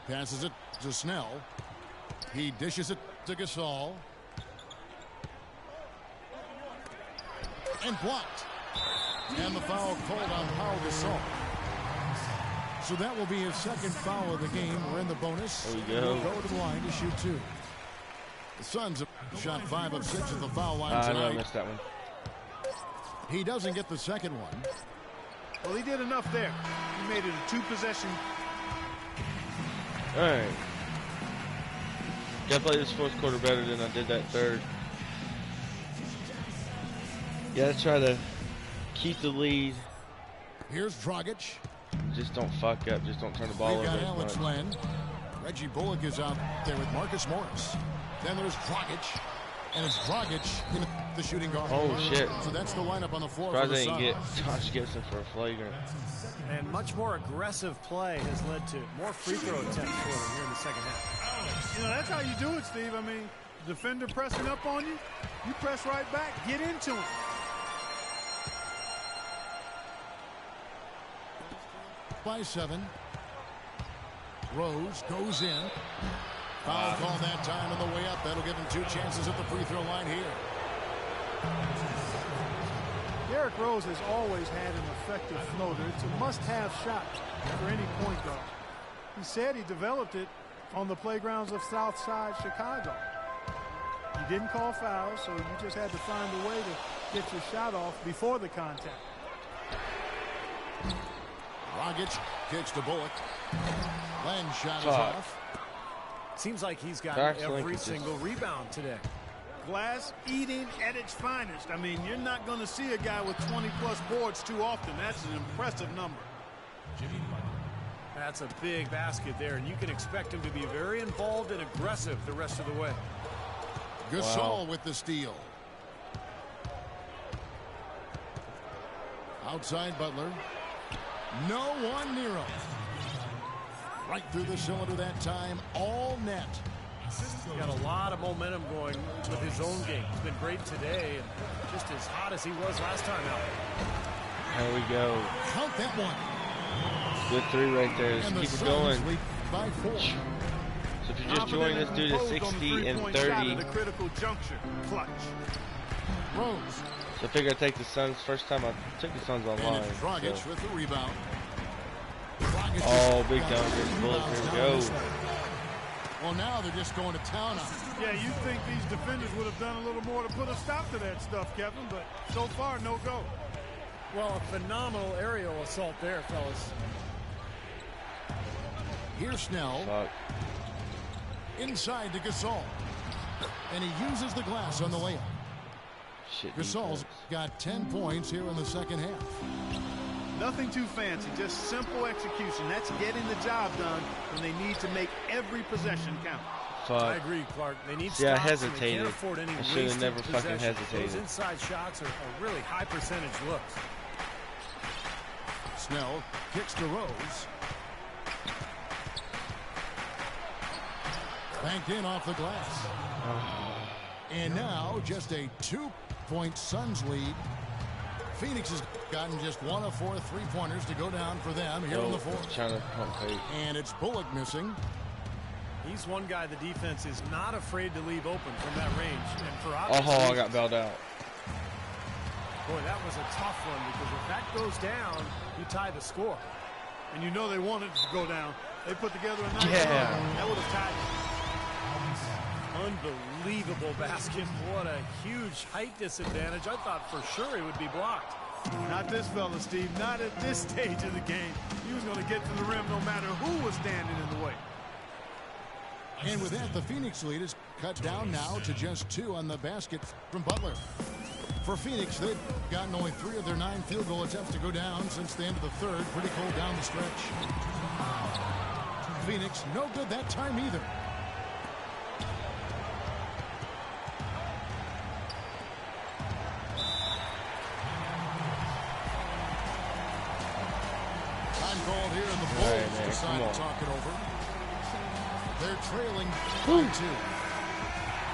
Passes it to Snell. He dishes it to Gasol. And blocked. And the foul called on Pau Gasol. So that will be his second foul of the game. We're in the bonus. There we go. He'll go to the line to shoot 2. The Suns have shot 5 of 6 at the foul line tonight. I missed that one. He doesn't get the second one. Well, he did enough there. He made it a 2-possession. All right. Gotta play this fourth quarter better than I did that third. Gotta try to keep the lead. Here's Dragic. Just don't fuck up. Just don't turn the ball We've over got Alex as much. Len. Reggie Bullock is out there with Marcus Morris. Then there's Dragic. And it's Dragic in the shooting guard. Oh, shit. So that's the lineup on the floor Surprised for the they didn't Suns. get Josh Gibson for a flagrant. And much more aggressive play has led to more free throw attempts for him here in the second half. You know, that's how you do it, Steve. I mean, defender pressing up on you, you press right back, get into him. By 7. Rose goes in. Foul call that time on the way up. That'll give him 2 chances at the free throw line here. Derrick Rose has always had an effective floater. It's a must-have shot for any point guard. He said he developed it on the playgrounds of Southside Chicago. You didn't call fouls, so you just had to find a way to get your shot off before the contact. Dragic kicks to Bullock. Len shot is Fuck. off. Seems like he's got Back every linkages. single rebound today. Glass eating at its finest. I mean, you're not going to see a guy with 20-plus boards too often. That's an impressive number. That's a big basket there, and you can expect him to be very involved and aggressive the rest of the way. Gasol with the steal. Outside Butler. No one near him. Right through the cylinder that time. All net. He's got a lot of momentum going with his own game. He's been great today and just as hot as he was last time out. There we go. Count that one. Good 3 right there. Just And the keep it Suns going. lead by 4. So if you're just joining this dude at 60 and 30, At a critical juncture. Clutch. Rose. so I figure I take the Suns. First time I took the Suns And online. it's Dragic So. with the rebound. Dragic Oh, just big got dunk. 2 There's Bullock. rebounds Here we down go. this one. Well, now they're just going to town on it. Yeah, you'd think these defenders would have done a little more to put a stop to that stuff, Kevin, but so far, no go. Well, a phenomenal aerial assault there, fellas. Here's Snell. Fuck. Inside to Gasol. And he uses the glass on the layup. Shit. Gasol's defense. got 10 points here in the second half. Nothing too fancy, just simple execution. That's getting the job done when they need to make every possession count. I Fuck. agree, Clark. They need See, I stops, and they hesitated. can't afford any I should have wasted never fucking possessions. hesitated. Those inside shots are really high percentage looks. Snell kicks to Rose. Banked in off the glass. And now just a 2-point Suns lead. Phoenix has gotten just 1 of 4 3-pointers to go down for them here in the fourth. Trying to pump fake. And it's Bullock missing. He's one guy the defense is not afraid to leave open from that range. And for Oh, obvious I reasons. got bailed out. Boy, that was a tough one because if that goes down, you tie the score. And you know they wanted to go down. They put together a nice Yeah. run. That would have tied it. Unbelievable basket. What a huge height disadvantage. I thought for sure he would be blocked. Not this fella, Steve. Not at this stage of the game. He was going to get to the rim no matter who was standing in the way. And with that, the Phoenix lead is cut down now to just 2 on the basket from Butler. For Phoenix, they've gotten only 3 of their 9 field goal attempts to go down since the end of the third. Pretty cold down the stretch. Phoenix, no good that time either. Bulls decide to talk it over. They're trailing by 2.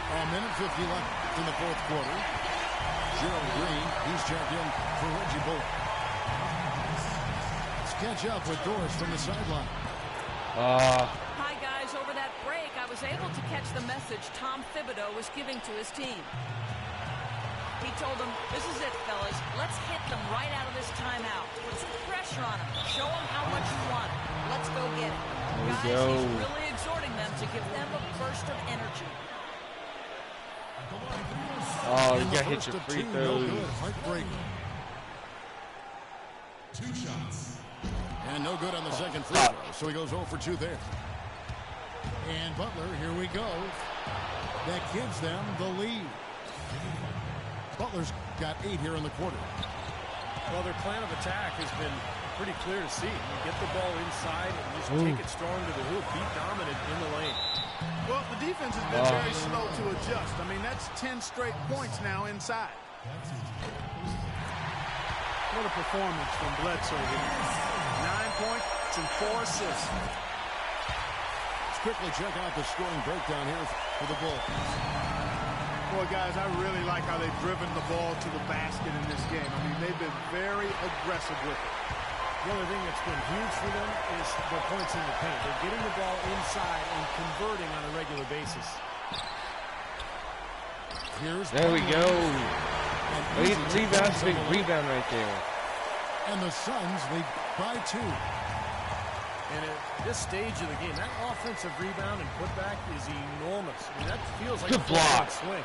A minute 50 left in the fourth quarter. Gerald Green, he's checked in for Reggie Bullock. Let's catch up with Doris from the sideline. Hi, guys. Over that break, I was able to catch the message Tom Thibodeau was giving to his team. He told them, this is it, fellas. Let's hit them right out of this timeout. Put some pressure on them. Show them how much you want it. Let's go get it. Guys, he's really exhorting them to give them a burst of energy. Oh, you got hit your free throws. Heartbreaker. 2 shots. And no good on the second free throw, so he goes 0 for 2 there. And Butler, here we go. That gives them the lead. Butler's got 8 here in the quarter. Well, their plan of attack has been pretty clear to see. You get the ball inside and just take it strong to the hoop. Be dominant in the lane. Well, the defense has been very slow to adjust. I mean, that's 10 straight points now inside. What a performance from Bledsoe here. 9 points and 4 assists. Let's quickly check out the scoring breakdown here for the Bulls. Boy, guys, I really like how they've driven the ball to the basket in this game. I mean, they've been very aggressive with it. The other thing that's been huge for them is the points in the paint. They're getting the ball inside and converting on a regular basis. There we go. Big rebound right there. And the Suns lead by 2. And at this stage of the game, that offensive rebound and putback is enormous. I mean, that feels like good a block swing.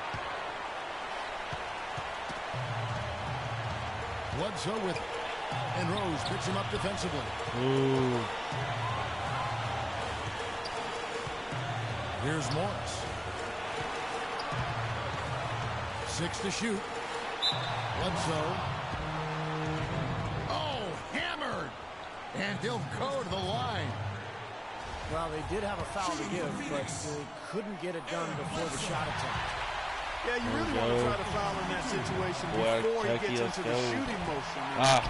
Bledsoe with it. And Rose picks him up defensively. Ooh. Here's Morris. 6 to shoot. Bledsoe. Oh, hammered. And he'll go to the line. Well, they did have a foul to give, but they couldn't get it done before the shot attempt. Yeah, you really want to try to foul in that situation before he gets into the shooting motion.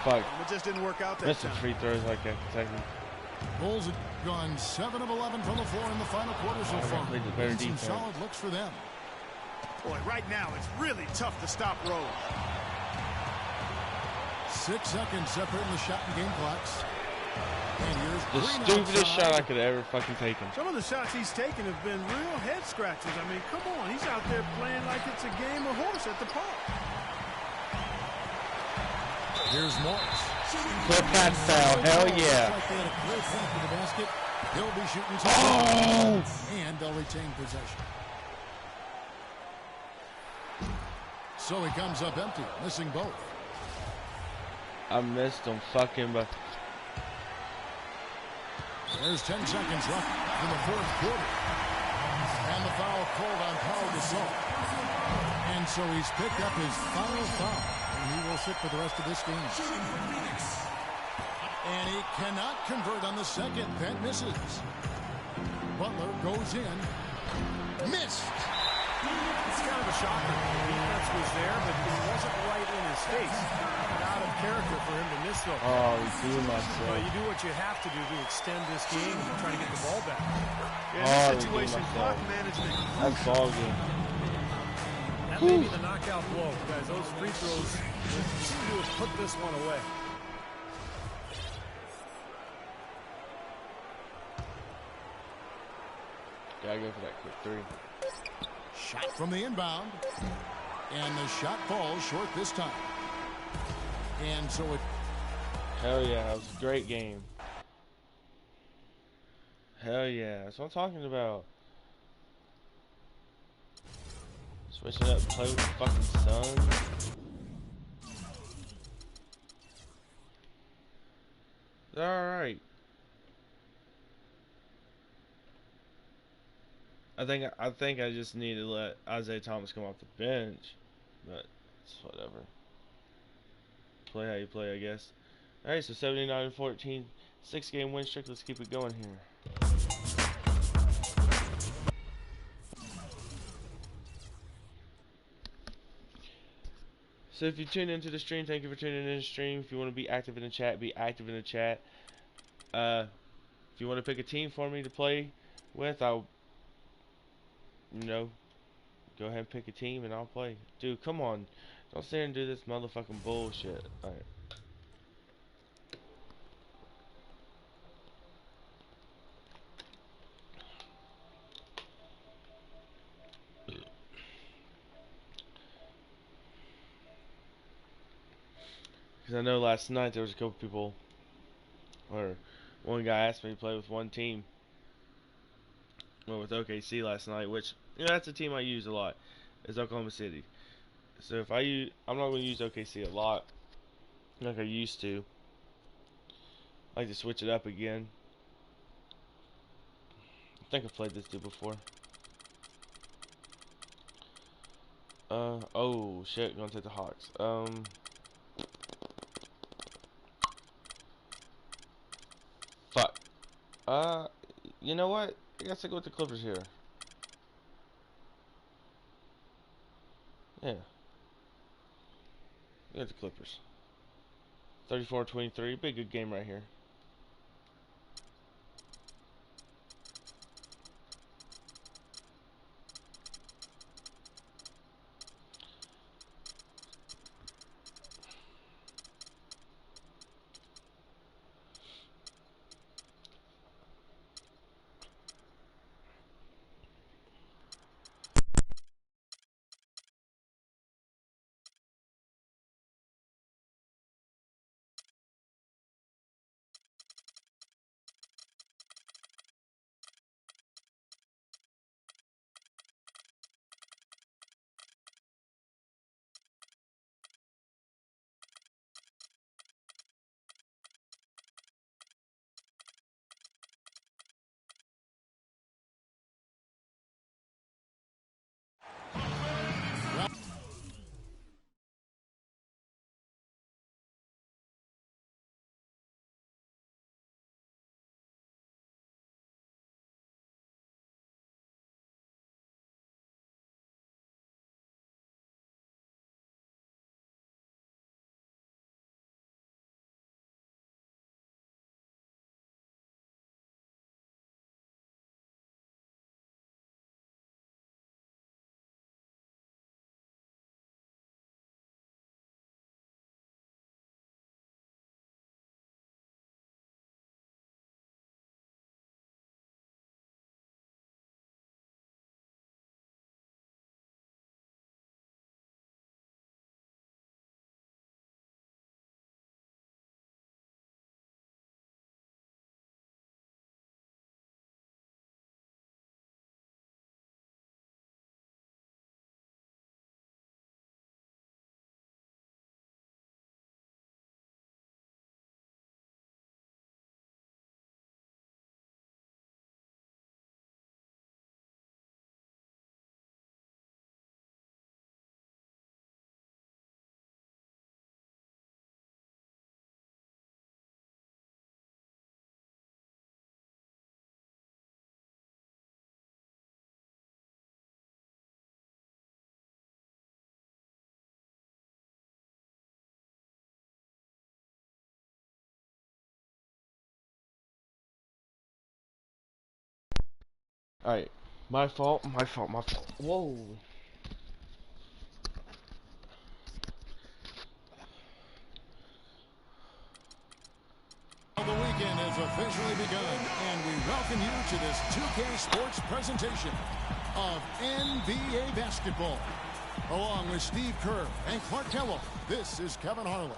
Fuck. It just didn't work out that Missing time. free throws like that, Kentucky. Bulls have gone 7 of 11 from the floor in the final quarter so far. Some solid looks for them. Boy, right now it's really tough to stop Rose. 6 seconds separating the shot and game clocks. And here's the stupidest shot I could ever fucking take him. Some of the shots he's taken have been real head scratchers. I mean, come on. He's out there playing like it's a game of horse at the park. Here's Morris. Clip that foul. Hell yeah. Like they had a clear path to the basket. He'll be shooting and they'll retain possession. So he comes up empty, missing both. I missed him fucking, but there's 10 seconds left in the fourth quarter. And the foul called on Paul Gasol. And so he's picked up his final foul. And he will sit for the rest of this game. And he cannot convert on the second. That misses. Butler goes in. Missed. It's kind of a shocker. The defense was there, but it wasn't right in his face. Out of character for him to miss though. oh, he's doing myself. Well, you do what you have to do to extend this game and try to get the ball back. Yeah, in this situation, clock management. That's ball game. That may be the knockout blow, guys. Those free throws seem to have put this one away. Gotta go for that quick 3. Shot from the inbound. And the shot falls short this time. And so it... Hell yeah, it was a great game. Hell yeah, that's what I'm talking about. Switch it up, play with the fucking Suns. Alright. I think I just need to let Isaiah Thomas come off the bench. But it's whatever. Play how you play, I guess. Alright, so 79-14. 6-game win streak. Let's keep it going here. So if you tune into the stream, thank you for tuning in the stream. If you want to be active in the chat, be active in the chat. If you want to pick a team for me to play with, I'll, you know, go ahead and pick a team and I'll play. Dude, come on. Don't sit here and do this motherfucking bullshit. Alright. Because I know last night there was a couple people, or one guy asked me to play with one team. Went with OKC last night, which, you know, that's a team I use a lot. Is Oklahoma City. So if I'm not going to use OKC a lot, like I used to. I like to switch it up again. I think I've played this dude before. Oh shit, gonna take the Hawks. Fuck. You know what? I guess I go with the Clippers here. Yeah. We got the Clippers. 34-23. Big good game right here. Alright. My fault. Whoa. The weekend has officially begun, and we welcome you to this 2K Sports presentation of NBA basketball. Along with Steve Kerr and Clark Kellogg, this is Kevin Harlan.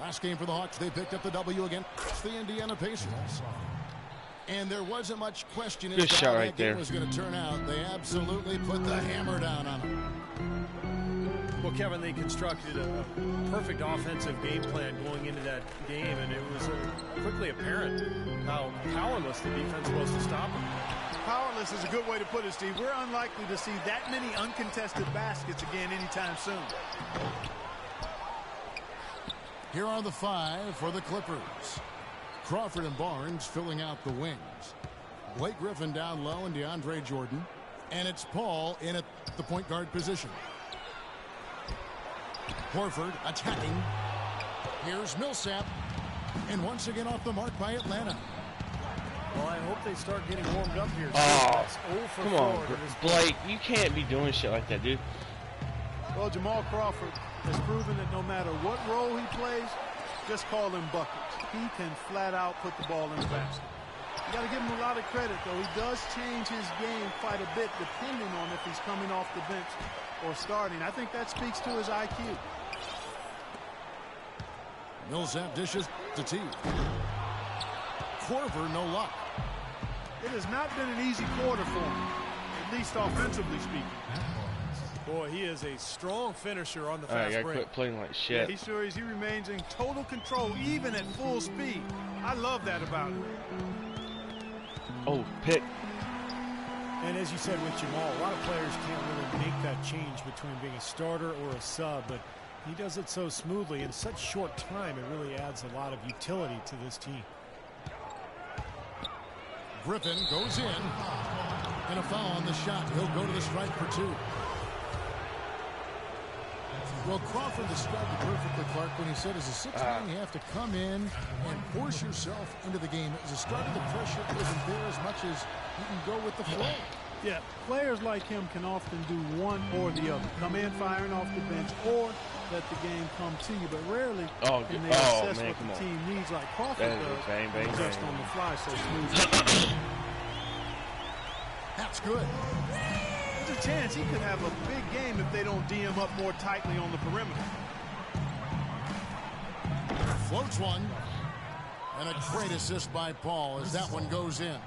Last game for the Hawks, they picked up the W against the Indiana Pacers. And there wasn't much question as to how that game was going to turn out. They absolutely put the hammer down on them. Well, Kevin, they constructed a perfect offensive game plan going into that game, and it was quickly apparent how powerless the defense was to stop them. Powerless is a good way to put it, Steve. We're unlikely to see that many uncontested baskets again anytime soon. Here are the five for the Clippers. Crawford and Barnes filling out the wings. Blake Griffin down low and DeAndre Jordan. And it's Paul in at the point guard position. Horford attacking. Here's Millsap. And once again off the mark by Atlanta. Well, I hope they start getting warmed up here. Oh, for come on, Blake. You can't be doing shit like that, dude. Well, Jamal Crawford has proven that no matter what role he plays, just call him buckets. He can flat out put the ball in the basket. You got to give him a lot of credit, though. He does change his game quite a bit depending on if he's coming off the bench or starting. I think that speaks to his IQ. Millsap dishes to T. Korver, no luck. It has not been an easy quarter for him, at least offensively speaking. Boy, he is a strong finisher on the fast Alright, break. quit playing like shit. Yeah, he sure is. He remains in total control, even at full speed. I love that about him. Oh, pick. And as you said with Jamal, a lot of players can't really make that change between being a starter or a sub, but he does it so smoothly in such short time. It really adds a lot of utility to this team. Griffin goes in. And a foul on the shot. He'll go to the strike for 2. Well, Crawford described it perfectly, Clark, when he said as a 6'9", you have to come in and force yourself into the game. As a starter, the pressure isn't there as much as you can go with the flow. Yeah, players like him can often do one or the other. Come in firing off the bench or let the game come to you, but rarely can they assess what the team needs like Crawford does. Bang, bang, just bang. on the fly so smooth. That's good. There's a chance he could have a big game if they don't D him up more tightly on the perimeter. Floats one. And a great assist by Paul as that one goes in.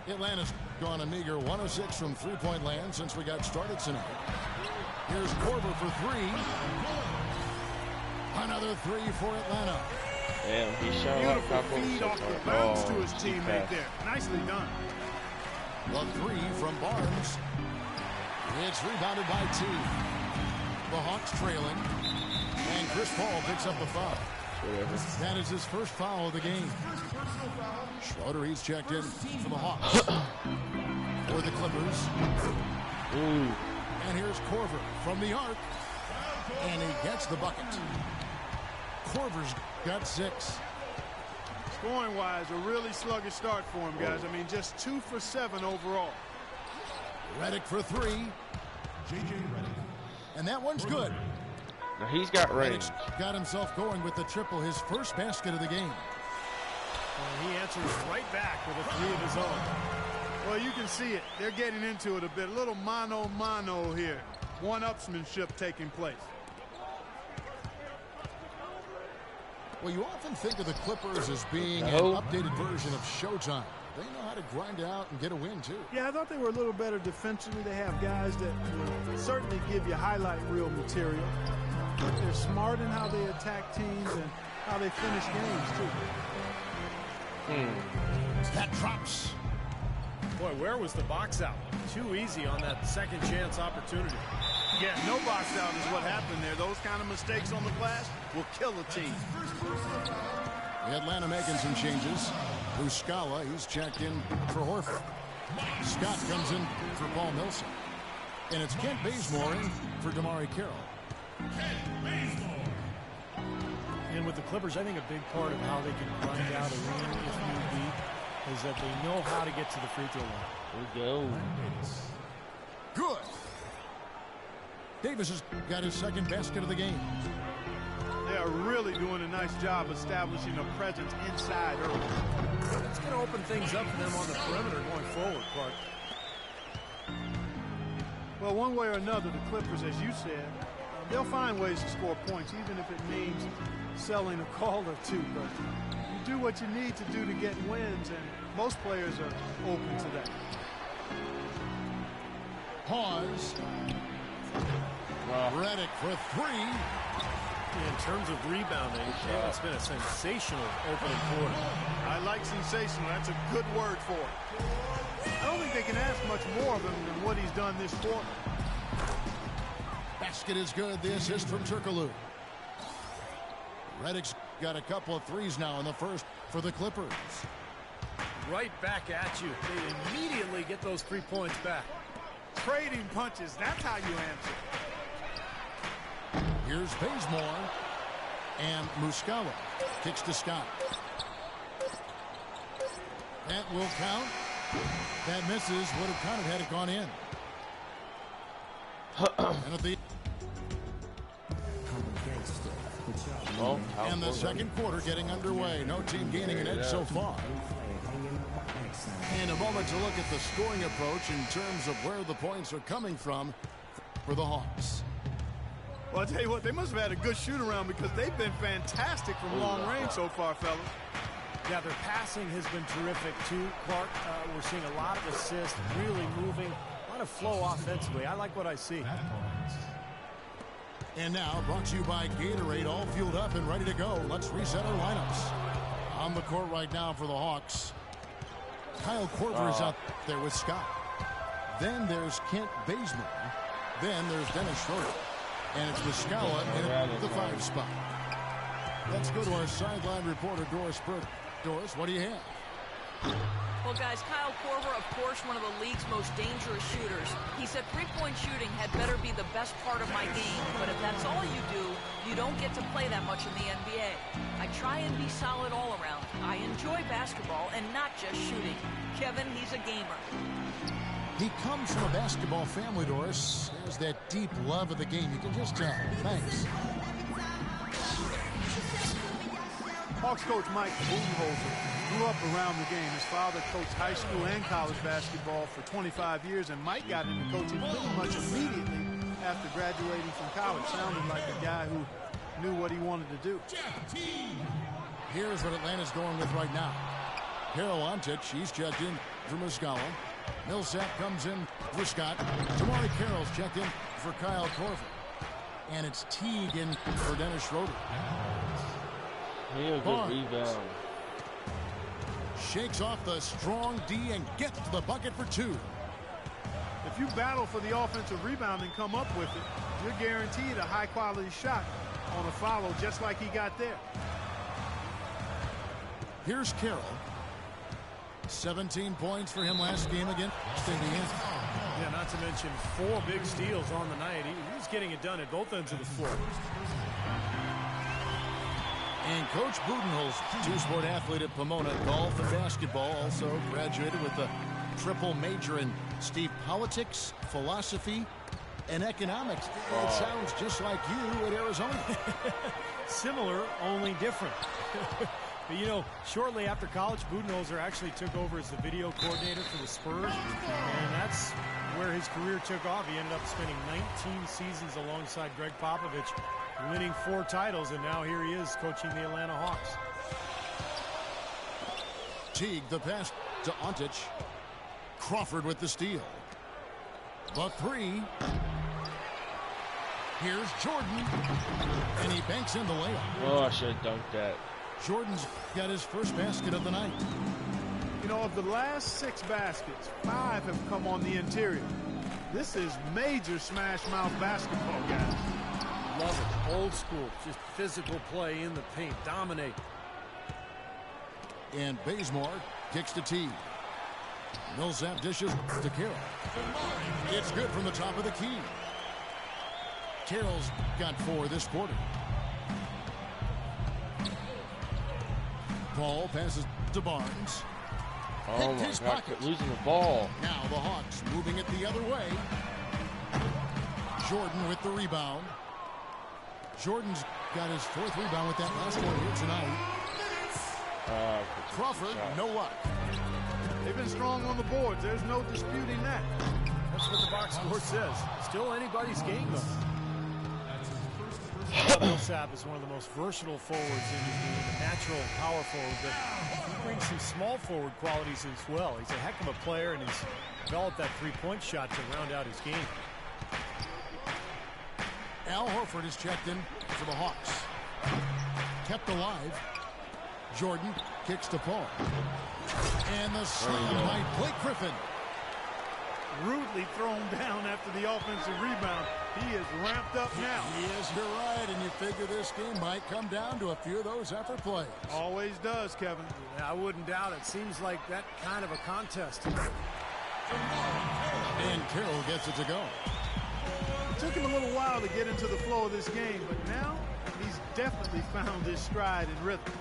Atlanta's gone a meager 106 from three-point land since we got started tonight. Here's Korver for 3. Another 3 for Atlanta. Damn, he shot like Beautiful feed off the bounce to his teammate there. Nicely done. The 3 from Barnes. It's rebounded by T. The Hawks trailing. And Chris Paul picks up the foul. That is his first foul of the game. Schroeder, he's checked in for the Hawks. For the Clippers. Ooh. And here's Korver from the arc. And he gets the bucket. Korver's got 6. Scoring-wise, a really sluggish start for him, guys. I mean, just 2 for 7 overall. Reddick for 3. And that one's good. Now he's got range. Got himself going with the triple, his first basket of the game. And he answers right back with a 3 of his own. Well, you can see it. They're getting into it a bit. A little mano-mano here. One-upsmanship taking place. Well, you often think of the Clippers as being an updated version of Showtime. They know how to grind out and get a win, too. Yeah, I thought they were a little better defensively. They have guys that will certainly give you highlight reel material. But they're smart in how they attack teams and how they finish games, too. That drops. Boy, where was the box out? Too easy on that second chance opportunity. Yeah, no box out is what happened there. Those kind of mistakes on the glass will kill a team. Atlanta making some changes. Muscala, he's checked in for Horford. Scott comes in for Paul Millsap. And it's Kent Bazemore in for Damari Carroll. And with the Clippers, I think a big part of how they can grind out a win if need be is that they know how to get to the free throw line. There we go. Good. Davis has got his second basket of the game. They are really doing a nice job establishing a presence inside early. That's going to open things up for them on the perimeter going forward, Clark. Well, one way or another, the Clippers, as you said, they'll find ways to score points, even if it means selling a call or two. But you do what you need to do to get wins, and most players are open to that. Pause. Reddick for 3. In terms of rebounding, it's been a sensational opening quarter. I like sensational. That's a good word for it. I don't think they can ask much more of him than what he's done this quarter. Basket is good. The assist from Turkoglu. Reddick's got a couple of threes now in the first for the Clippers. Right back at you. They immediately get those 3 points back. Trading punches. That's how you answer. Here's Bazemore. And Muscala kicks to Scott. That will count. That misses. Would have counted had it gone in. And at the and the second quarter getting underway. No team gaining an edge so far. And a moment to look at the scoring approach in terms of where the points are coming from for the Hawks. Well, I'll tell you what, they must have had a good shoot-around because they've been fantastic from long range so far, fellas. Yeah, their passing has been terrific, too. Clark, we're seeing a lot of assists, really moving, a lot of flow offensively. I like what I see. And now, brought to you by Gatorade, all fueled up and ready to go. Let's reset our lineups. On the court right now for the Hawks, Kyle Korver is out there with Scott. Then there's Kent Bazemore. Then there's Dennis Schroeder. And it's Muscala in the 5 spot. Let's go to our sideline reporter, Doris Burke. Doris, what do you have? Well, guys, Kyle Korver, of course, one of the league's most dangerous shooters. He said three-point shooting had better be the best part of my game, but if that's all you do, you don't get to play that much in the NBA. I try and be solid all around. I enjoy basketball and not just shooting. Kevin, he's a gamer. He comes from a basketball family, Doris. There's that deep love of the game. You can just tell. Thanks. Hawks coach Mike Budenholzer grew up around the game. His father coached high school and college basketball for 25 years, and Mike got into coaching pretty much immediately after graduating from college. Sounded like a guy who knew what he wanted to do. Here's what Atlanta's going with right now. Carol Ontic, he's checked in for Muscala. Millsap comes in for Scott. Tamari Carroll's checked in for Kyle Korver. And it's Teague in for Dennis Schroeder. Good rebound. Shakes off the strong D and gets to the bucket for 2. If you battle for the offensive rebound and come up with it, you're guaranteed a high-quality shot on a follow just like he got there. Here's Carroll. 17 points for him last game against Indiana. Yeah, not to mention 4 big steals on the night. He's getting it done at both ends of the floor. And Coach Budenholzer, two-sport athlete at Pomona, golf and basketball, also graduated with a triple major in politics, philosophy, and economics. It sounds just like you at Arizona. Similar, only different. But, you know, shortly after college, Budenholzer actually took over as the video coordinator for the Spurs, and that's where his career took off. He ended up spending 19 seasons alongside Greg Popovich, winning 4 titles, and now here he is coaching the Atlanta Hawks. Teague, the pass to Ontic. Crawford with the steal. The 3. Here's Jordan, and he banks in the layup. Oh, I should have dunked that. Jordan's got his first basket of the night. You know, of the last 6 baskets, 5 have come on the interior. This is major smash mouth basketball, guys. Love it. Old school. Just physical play in the paint. Dominate. And Bazemore kicks to Teague. Millsap dishes to Carroll. It's good from the top of the key. Carroll's got 4 this quarter. Paul passes to Barnes. Oh my God, losing the ball. Now the Hawks moving it the other way. Jordan with the rebound. Jordan's got his 4th rebound with that last one here tonight. Crawford, no luck. They've been strong on the boards. There's no disputing that. That's what the box score says. Still anybody's game, though. Millsap is one of the most versatile forwards in the game, a natural power forward, but he brings some small forward qualities as well. He's a heck of a player, and he's developed that three-point shot to round out his game. Al Horford is checked in for the Hawks. Kept alive. Jordan kicks to Paul. And the slam by Blake Griffin. Rudely thrown down after the offensive rebound. He is ramped up now. He is, you're right, and you figure this game might come down to a few of those effort plays. Always does, Kevin. I wouldn't doubt it. Seems like that kind of a contest. And Carroll gets it to go. It took him a little while to get into the flow of this game, but now He's definitely found his stride and rhythm.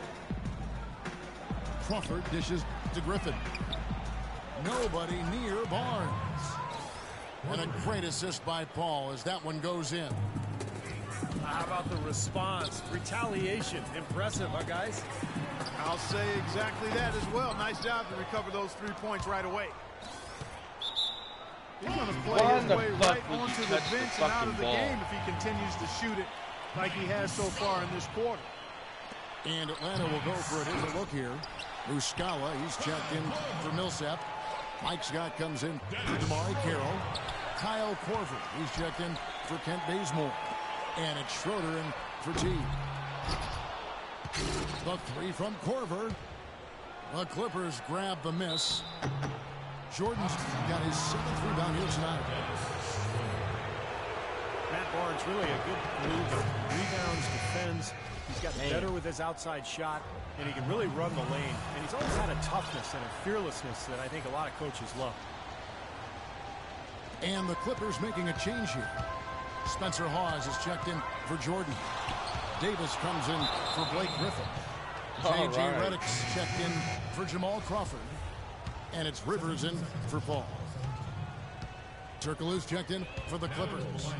Crawford dishes to Griffin. Nobody near Barnes. And a great assist by Paul as that one goes in. How about the response? Retaliation. Impressive, huh, guys? I'll say exactly that as well. Nice job to recover those 3 points right away. He's going to play his way right onto the bench and out of the game if he continues to shoot it like he has so far in this quarter. And Atlanta will go for it. Here's a look here. Muscala, he's checked in for Millsap. Mike Scott comes in for Damari Carroll. Kyle Korver, he's checked in for Kent Bazemore. And it's Schroeder in for T. The three from Korver. The Clippers grab the miss. Jordan's got his 7th rebound here tonight. Matt Barnes, really a good mover. Rebounds, defends. He's gotten better with his outside shot, and he can really run the lane. And he's always had a toughness and a fearlessness that I think a lot of coaches love. And the Clippers making a change here. Spencer Hawes is checked in for Jordan. Davis comes in for Blake Griffin. J.J. Redick's checked in for Jamal Crawford. And it's Rivers in for Paul. Turkoglu's checked in for the Clippers.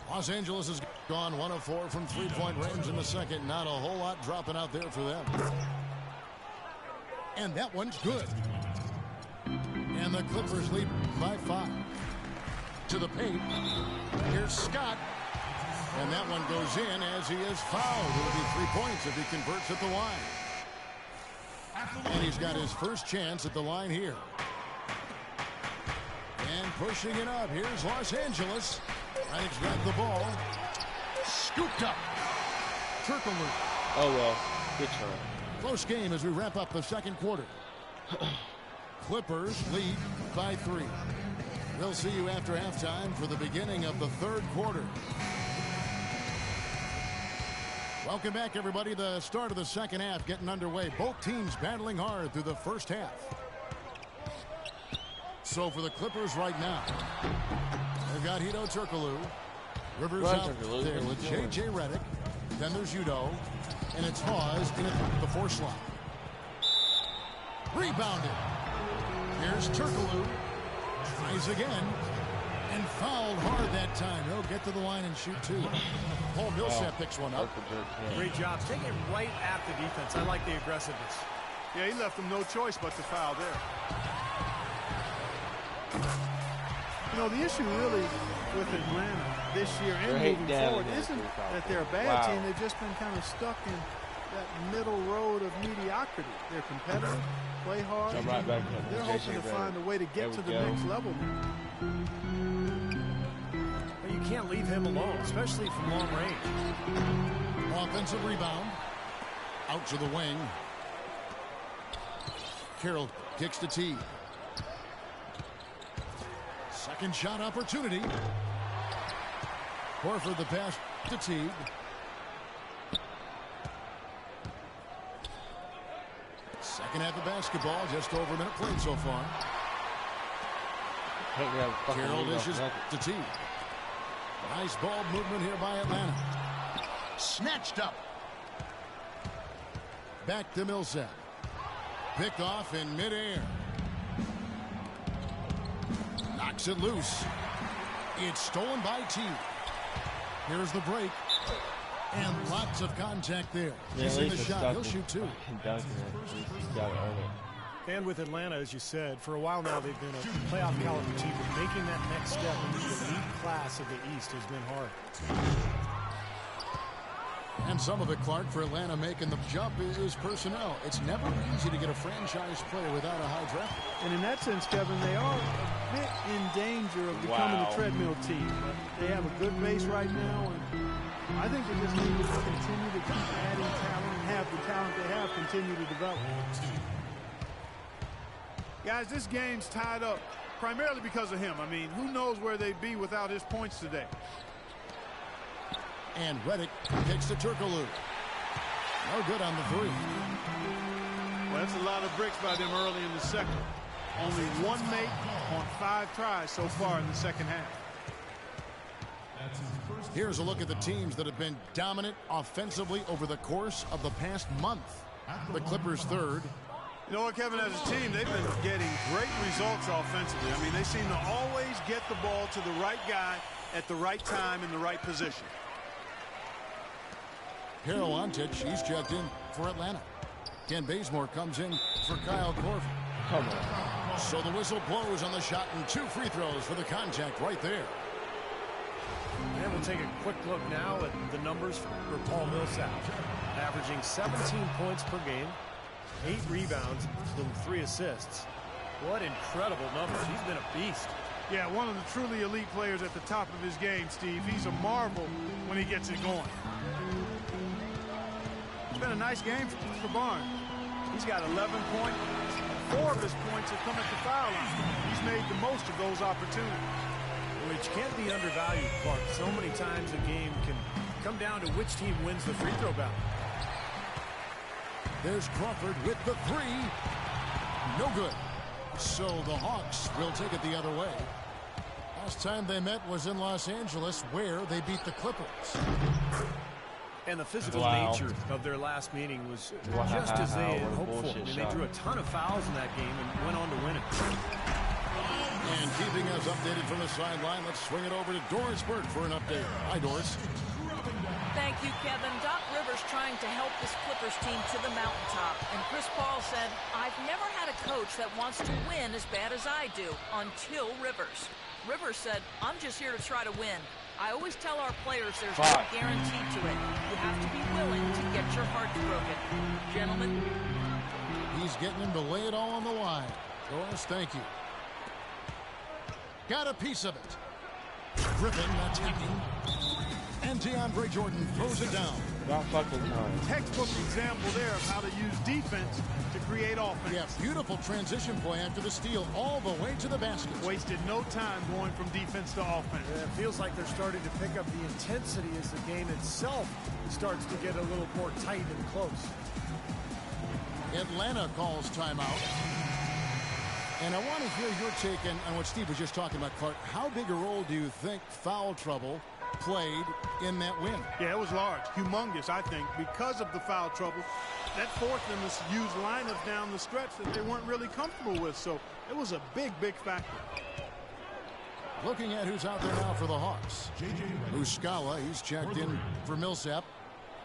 Los Angeles has gone 1 of 4 from three-point range in the second. Not a whole lot dropping out there for them. And that one's good. And the Clippers lead by 5. To the paint. Here's Scott. And that one goes in as he is fouled. It'll be 3 points if he converts at the line. And he's got his first chance at the line here. And pushing it up. Here's Los Angeles. Redick's got the ball. Scooped up. Turkoglu. Oh, well. Good try. Close game as we wrap up the second quarter. Clippers lead by 3. We'll see you after halftime for the beginning of the third quarter. Welcome back, everybody. The start of the second half getting underway. Both teams battling hard through the first half. So for the Clippers right now, they've got Hedo Turkoglu. Rivers out there with J.J. Redick. Then there's Udo. And it's Hawes in at the 4 slot. Rebounded. Here's Turkoglu. Tries again. And fouled hard that time. He'll get to the line and shoot 2. Paul Millsap picks one up. Great job. Take it right at the defense. I like the aggressiveness. Yeah, he left him no choice but to foul there. You know, the issue really with Atlanta this year and moving forward isn't that they're a bad team. They've just been kind of stuck in that middle road of mediocrity. They're competitive, play hard. Right back they're hoping to find a way to get to the next level. But you can't leave him alone, especially from long range. Offensive rebound. Out to the wing. Carroll kicks to T. Second shot opportunity. Horford the pass to Teague. Second half of basketball, just over a minute played so far. Carroll dishes to Teague. Nice ball movement here by Atlanta. Snatched up. Back to Millsap. Picked off in midair. Knocks it loose. It's stolen by T. Here's the break. And lots of contact there. He's in the shot. He'll shoot 2. And with Atlanta, as you said, for a while now they've been a playoff caliber team. But making that next step into the elite class of the East has been hard. And some of it, Clark, for Atlanta making the jump is personnel. It's never easy to get a franchise player without a high draft. And in that sense, Kevin, they are a bit in danger of becoming a treadmill team. They have a good base right now, and I think they just need to continue to keep adding talent and have the talent they have continue to develop. Guys, this game's tied up primarily because of him. I mean, who knows where they'd be without his points today. And Redick kicks to Turkoglu. No good on the 3. Well, that's a lot of bricks by them early in the second. Only 1 make on 5 tries so far in the second half. Here's a look at the teams that have been dominant offensively over the course of the past month. The Clippers third. You know what, Kevin, as a team, they've been getting great results offensively. I mean, they seem to always get the ball to the right guy at the right time in the right position. Harold Antich, he's checked in for Atlanta. Ken Bazemore comes in for Kyle Korver. Come on. So the whistle blows on the shot and 2 free throws for the contact right there. And we'll take a quick look now at the numbers for Paul Millsap. Averaging 17 points per game, 8 rebounds, and 3 assists. What incredible numbers. He's been a beast. Yeah, one of the truly elite players at the top of his game, Steve. He's a marvel when he gets it going. It's been a nice game for Barnes. He's got 11 points. 4 of his points have come at the foul line. He's made the most of those opportunities. Which can't be undervalued, Clark. So many times a game can come down to which team wins the free throw battle. There's Crawford with the 3. No good. So the Hawks will take it the other way. Last time they met was in Los Angeles, where they beat the Clippers. And the physical nature of their last meeting was just as they had hoped for. I mean, they drew a ton of fouls in that game and went on to win it. And keeping us updated from the sideline, let's swing it over to Doris Burke for an update. Hi, Doris. Thank you, Kevin. Doc Rivers trying to help this Clippers team to the mountaintop. And Chris Paul said, I've never had a coach that wants to win as bad as I do, until Rivers. Rivers said, I'm just here to try to win. I always tell our players there's no guarantee to it. You have to be willing to get your heart broken. Gentlemen. He's getting him to lay it all on the line. Doris, thank you. Got a piece of it. Griffin attacking. And DeAndre Jordan throws it down. Not fucking time. Textbook example there of how to use defense to create offense. Yeah, beautiful transition play after the steal all the way to the basket. Wasted no time going from defense to offense. Yeah, it feels like they're starting to pick up the intensity as the game itself starts to get a little more tight and close. Atlanta calls timeout. And I want to hear your take on what Steve was just talking about, Clark. How big a role do you think foul trouble played in that win? Yeah, it was large, humongous, I think, because of the foul trouble. That forced them to use lineups down the stretch that they weren't really comfortable with. So it was a big, big factor. Looking at who's out there now for the Hawks. Muscala, he's checked in for Millsap.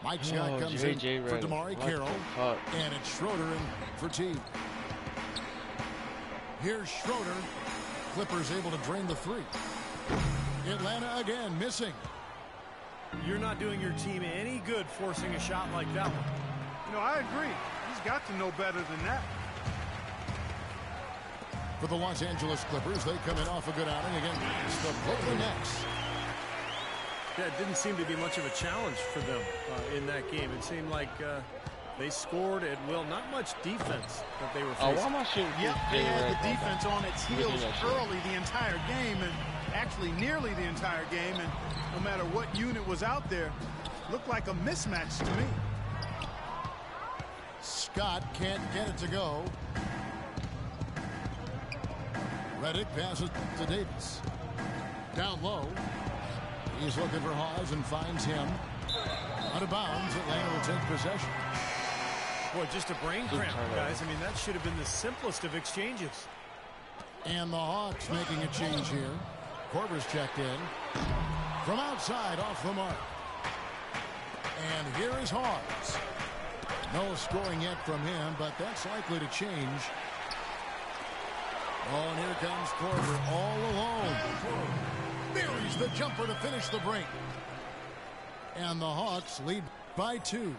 Mike Scott comes in for DeMarre Carroll. And it's Schroeder in for T. Here's Schroeder. Clippers able to drain the 3. Atlanta again missing. You're not doing your team any good forcing a shot like that one. You know, I agree. He's got to know better than that. For the Los Angeles Clippers, they come in off a good outing against the Brooklyn Nets. Yeah, it didn't seem to be much of a challenge for them in that game. It seemed like they scored at will. Not much defense that they were facing. Why am I shooting? Yep, they had the defense on its heels early the entire game, and actually nearly the entire game, and no matter what unit was out there, looked like a mismatch to me. Scott can't get it to go. Redick passes to Davis. Down low. He's looking for Hawes and finds him. Out of bounds, Atlanta will take possession. Boy, just a brain cramp, guys. I mean, that should have been the simplest of exchanges. And the Hawks making a change here. Korver's checked in. From outside, off the mark. And here is Hawes. No scoring yet from him, but that's likely to change. Oh, and here comes Korver all alone. Buries the jumper to finish the break. And the Hawks lead by 2.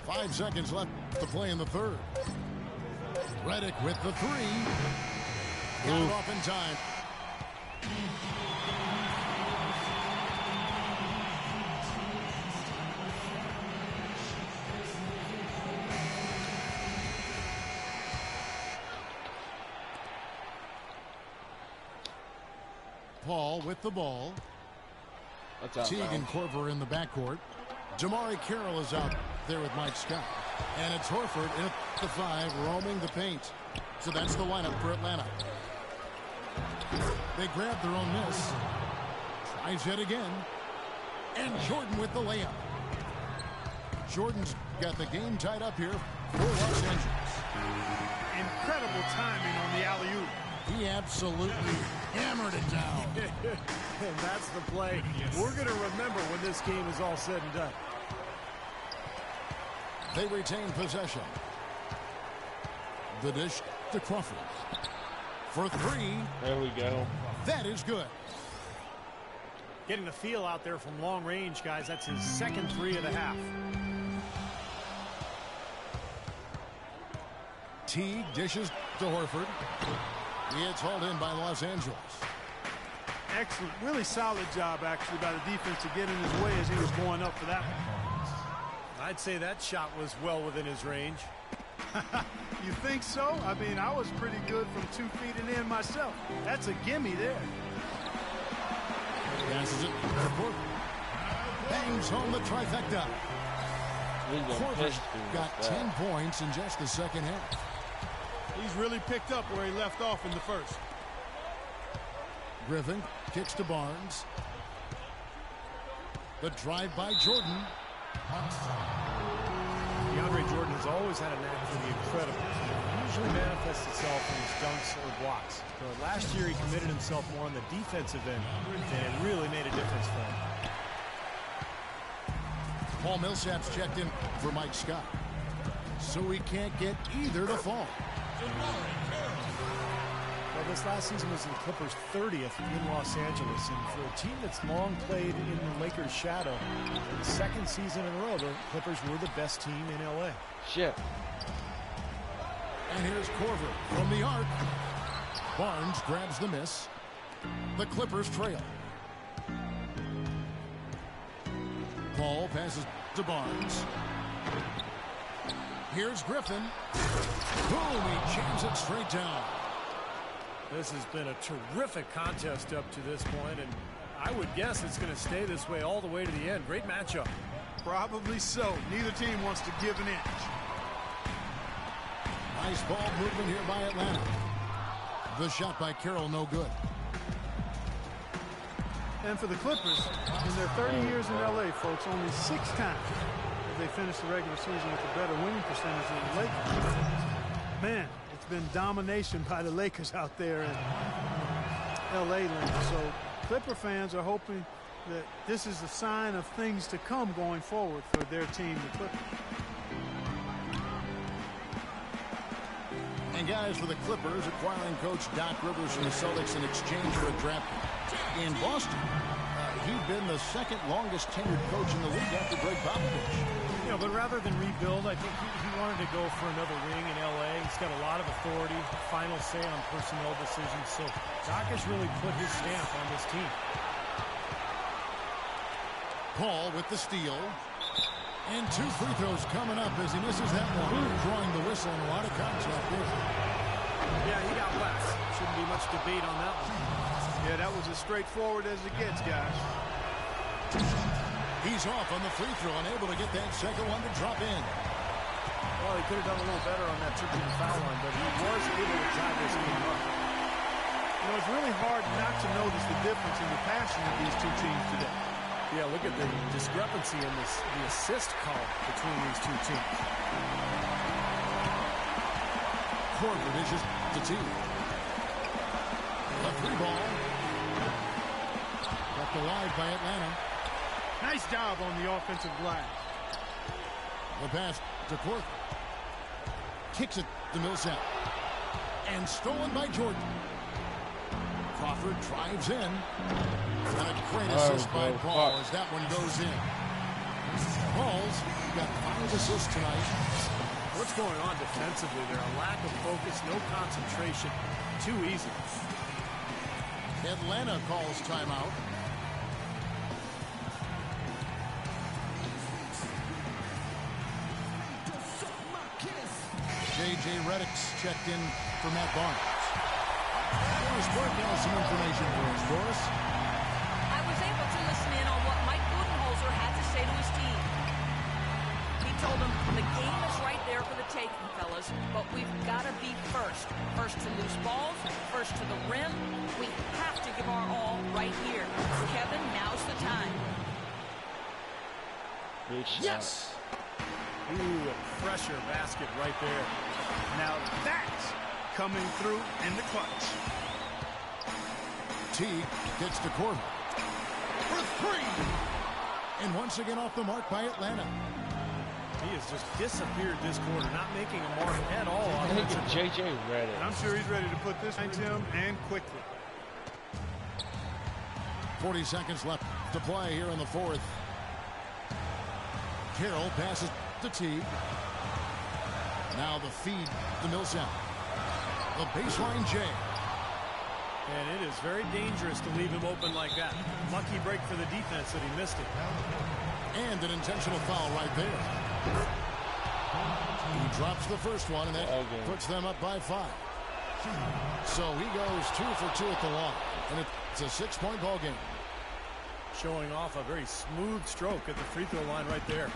5 seconds left to play in the third. Redick with the 3. Got it off in time. Paul with the ball. Teague and Korver in the backcourt. DeMarre Carroll is out there with Mike Scott. And it's Horford in at the 5, roaming the paint. So that's the lineup for Atlanta. They grab their own miss. Tries it again. And Jordan with the layup. Jordan's got the game tied up here for Los Angeles. Incredible timing on the alley-oop. He absolutely hammered it down. And that's the play we're going to remember when this game is all said and done. They retain possession. The dish to Crawford. For three. There we go. That is good. Getting the feel out there from long range, guys. That's his second three of the half. Teague dishes to Horford. It's hauled in by Los Angeles. Excellent. Really solid job, actually, by the defense to get in his way as he was going up for that one. I'd say that shot was well within his range. You think so? I mean, I was pretty good from 2 feet and in myself. That's a gimme there. Passes it to Horford. Bangs home the trifecta. Horford got 10 points in just the second half. He's really picked up where he left off in the first. Griffin kicks to Barnes. The drive by Jordan. DeAndre Jordan has always had a knack for the incredible. It usually manifests itself in his dunks or blocks. But last year he committed himself more on the defensive end, and it really made a difference for him. Paul Millsap's checked in for Mike Scott. So he can't get either to fall. Well, this last season was the Clippers' 30th in Los Angeles, and for a team that's long played in the Lakers' shadow, for the second season in a row, the Clippers were the best team in LA. Shit. And here's Corver from the arc. Barnes grabs the miss. The Clippers trail. Paul passes to Barnes. Here's Griffin. Boom, he jams it straight down. This has been a terrific contest up to this point, and I would guess it's going to stay this way all the way to the end. Great matchup. Probably so. Neither team wants to give an inch. Nice ball movement here by Atlanta. The shot by Carroll, no good. And for the Clippers, in their 30 years in LA, folks, only 6 times have they finished the regular season with a better winning percentage than the Lakers. Man, it's been domination by the Lakers out there in LA land. So Clipper fans are hoping that this is a sign of things to come going forward for their team, the Clippers. And guys, for the Clippers, acquiring coach Doc Rivers from the Celtics in exchange for a draft pick. In Boston, he'd been the second longest tenured coach in the league after Greg Popovich. You know, but rather than rebuild, I think he wanted to go for another ring in LA. He's got a lot of authority, final say on personnel decisions. So Doc has really put his stamp on this team. Paul with the steal. And 2 free throws coming up as he misses that one. Drawing the whistle and a lot of contact there. Yeah, he got less. Shouldn't be much debate on that one. Yeah, that was as straightforward as it gets, guys. He's off on the free throw, unable to get that second one to drop in. Well, he could have done a little better on that trip to the foul line, but he was able to tie this game up. You know, it's really hard not to notice the difference in the passing of these two teams today. Yeah, look at the discrepancy in the assist column between these two teams. Corver dishes to Teague. A 3 ball. Left alive by Atlanta. Nice job on the offensive glass. The pass to Corver. Kicks it to Millsap. And stolen by Jordan. Crawford drives in. And a great assist by Paul as that one goes in. Paul's got 5 assists tonight. What's going on defensively there? A lack of focus, no concentration. Too easy. Atlanta calls timeout. J.J. Redick's checked in for Matt Barnes. Boris Burke has some information for us. Boris? I was able to listen in on what Mike Budenholzer had to say to his team. He told them, the game is right there for the taking, fellas, but we've got to be first. First to loose balls, first push to the rim. We have to give our all right here. Kevin, now's the time. Good shot. Yes! Ooh, a pressure basket right there. Now that's coming through in the clutch. Teague gets to Corbin for three. And once again off the mark by Atlanta. He has just disappeared this quarter, not making a mark at all. I think JJ read it. And I'm sure he's ready to put this into him, and quickly. 40 seconds left to play here in the fourth. Carroll passes to Teague. Now the feed to Millsap. The baseline J. And it is very dangerous to leave him open like that. Lucky break for the defense that he missed it. And an intentional foul right there. He drops the first one, and that puts them up by 5. So he goes 2 for 2 at the line, and it's a 6-point ball game. Showing off a very smooth stroke at the free throw line right there.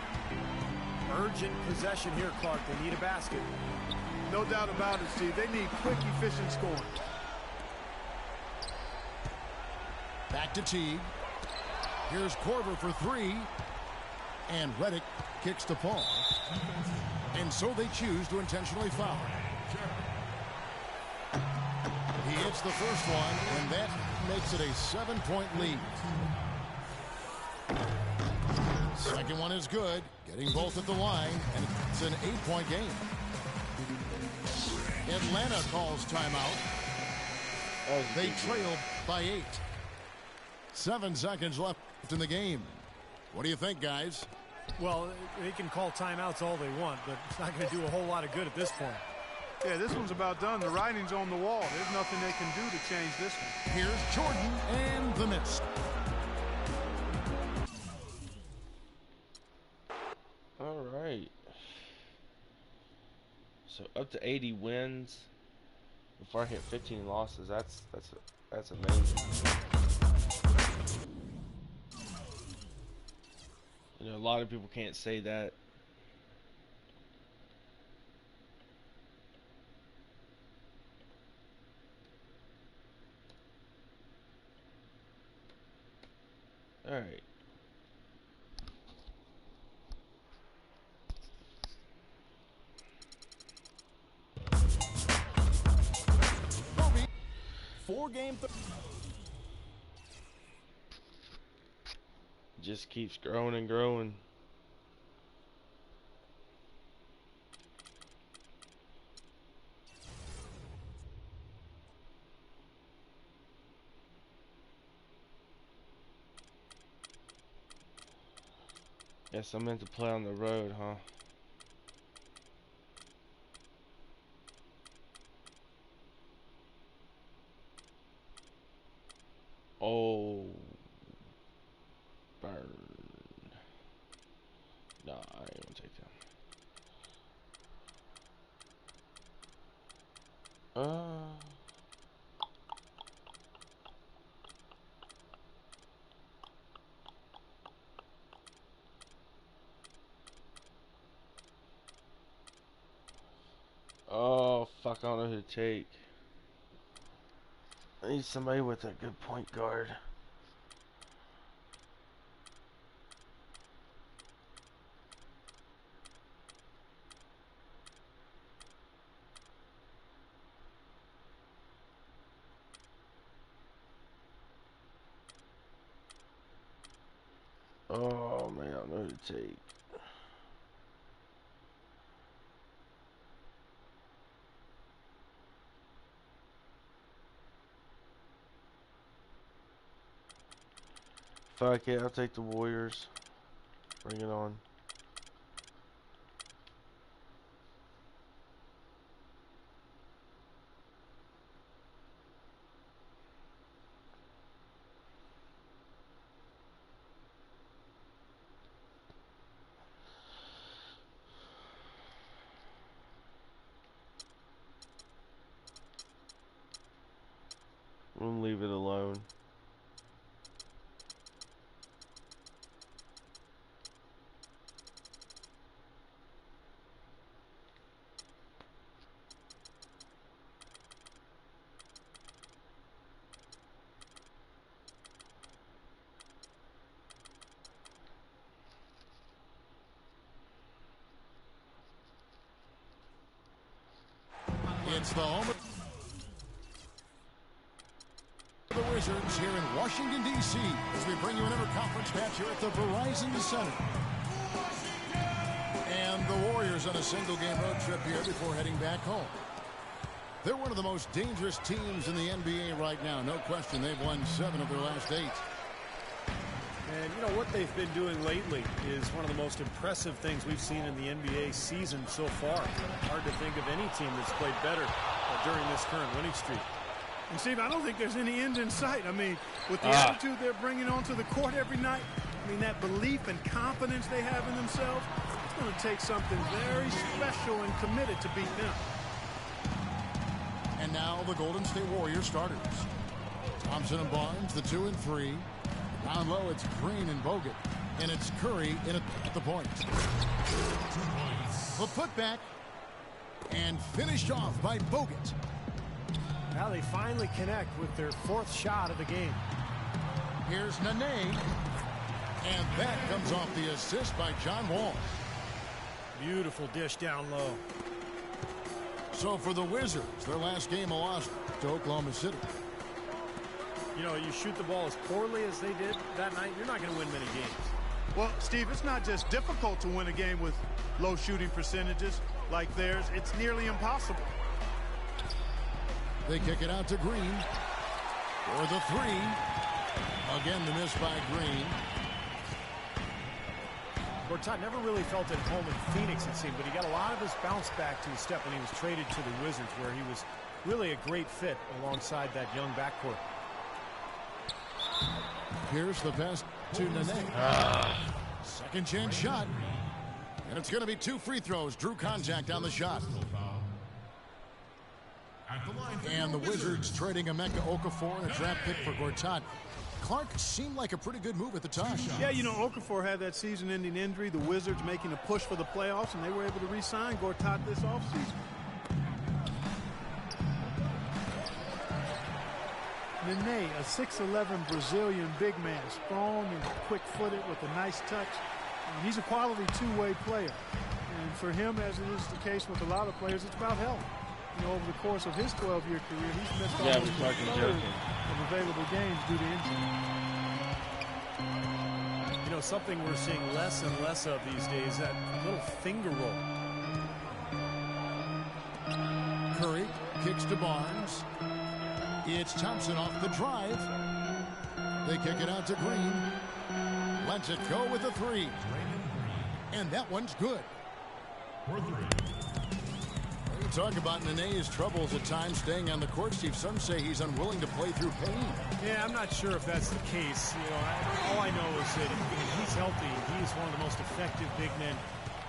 Urgent possession here, Clark. They need a basket. No doubt about it, Steve. They need quick, efficient scoring. Back to Teague. Here's Korver for 3. And Reddick kicks to Paul. And so they choose to intentionally foul. He hits the first one, and that makes it a 7-point lead. Second one is good. Getting both at the line, and it's an 8-point game. Atlanta calls timeout. They trailed by 8. 7 seconds left in the game. What do you think, guys? Well, they can call timeouts all they want, but it's not going to do a whole lot of good at this point. Yeah, this one's about done. The writing's on the wall. There's nothing they can do to change this one. Here's Jordan and the miss. All right. So up to 80 wins before I hit 15 losses. That's amazing. You know, a lot of people can't say that. All right. Kobe, 4-game. Just keeps growing and growing. Guess I meant to play on the road, huh? Oh. Burn. Nah, I ain't gonna take that. Oh, fuck, I don't know who to take. I need somebody with a good point guard. Oh man, I don't know who to take. Fuck it, I'll take the Warriors. Bring it on. I'm gonna leave it alone. It's the home of the Wizards here in Washington, D.C. as we bring you an interconference match here at the Verizon Center. And the Warriors on a single-game road trip here before heading back home. They're one of the most dangerous teams in the NBA right now. No question, they've won 7 of their last 8. And, you know, what they've been doing lately is one of the most impressive things we've seen in the NBA season so far. Hard to think of any team that's played better during this current winning streak. And, Steve, I don't think there's any end in sight. I mean, with the attitude they're bringing onto the court every night, I mean, that belief and confidence they have in themselves, it's going to take something very special and committed to beat them. And now the Golden State Warriors starters. Thompson and Barnes, the 2 and 3. Down low, it's Green and Bogut. And it's Curry in at the point. The putback. And finished off by Bogut. Now they finally connect with their 4th shot of the game. Here's Nene. And that comes off the assist by John Wall. Beautiful dish down low. So for the Wizards, their last game a loss to Oklahoma City. You know, you shoot the ball as poorly as they did that night, you're not going to win many games. Well, Steve, it's not just difficult to win a game with low shooting percentages like theirs. It's nearly impossible. They kick it out to Green for the 3. Again, the miss by Green. Gortat never really felt at home in Phoenix, it seemed, but he got a lot of his bounce back to his step when he was traded to the Wizards, where he was really a great fit alongside that young backcourt. Here's the pass to Nene. Second chance shot. And it's going to be 2 free throws. Drew contact on the shot. And the Wizards trading Emeka Okafor and a draft pick for Gortat. Clark seemed like a pretty good move at the time. Yeah, you know, Okafor had that season-ending injury. The Wizards making a push for the playoffs, and they were able to re-sign Gortat this offseason. Nene, a 6'11" Brazilian big man, strong and quick-footed with a nice touch. And he's a quality two-way player. And for him, as it is the case with a lot of players, it's about health. You know, over the course of his 12-year career, he's missed almost a third of available games due to injury. You know, something we're seeing less and less of these days, that little finger roll. Curry kicks to Barnes. It's Thompson off the drive. They kick it out to Green. Lets it go with a 3. And that one's good. You talk about Nene's troubles at times staying on the court, Steve. Some say he's unwilling to play through pain. Yeah, I'm not sure if that's the case. You know, all I know is that when he's healthy, he's one of the most effective big men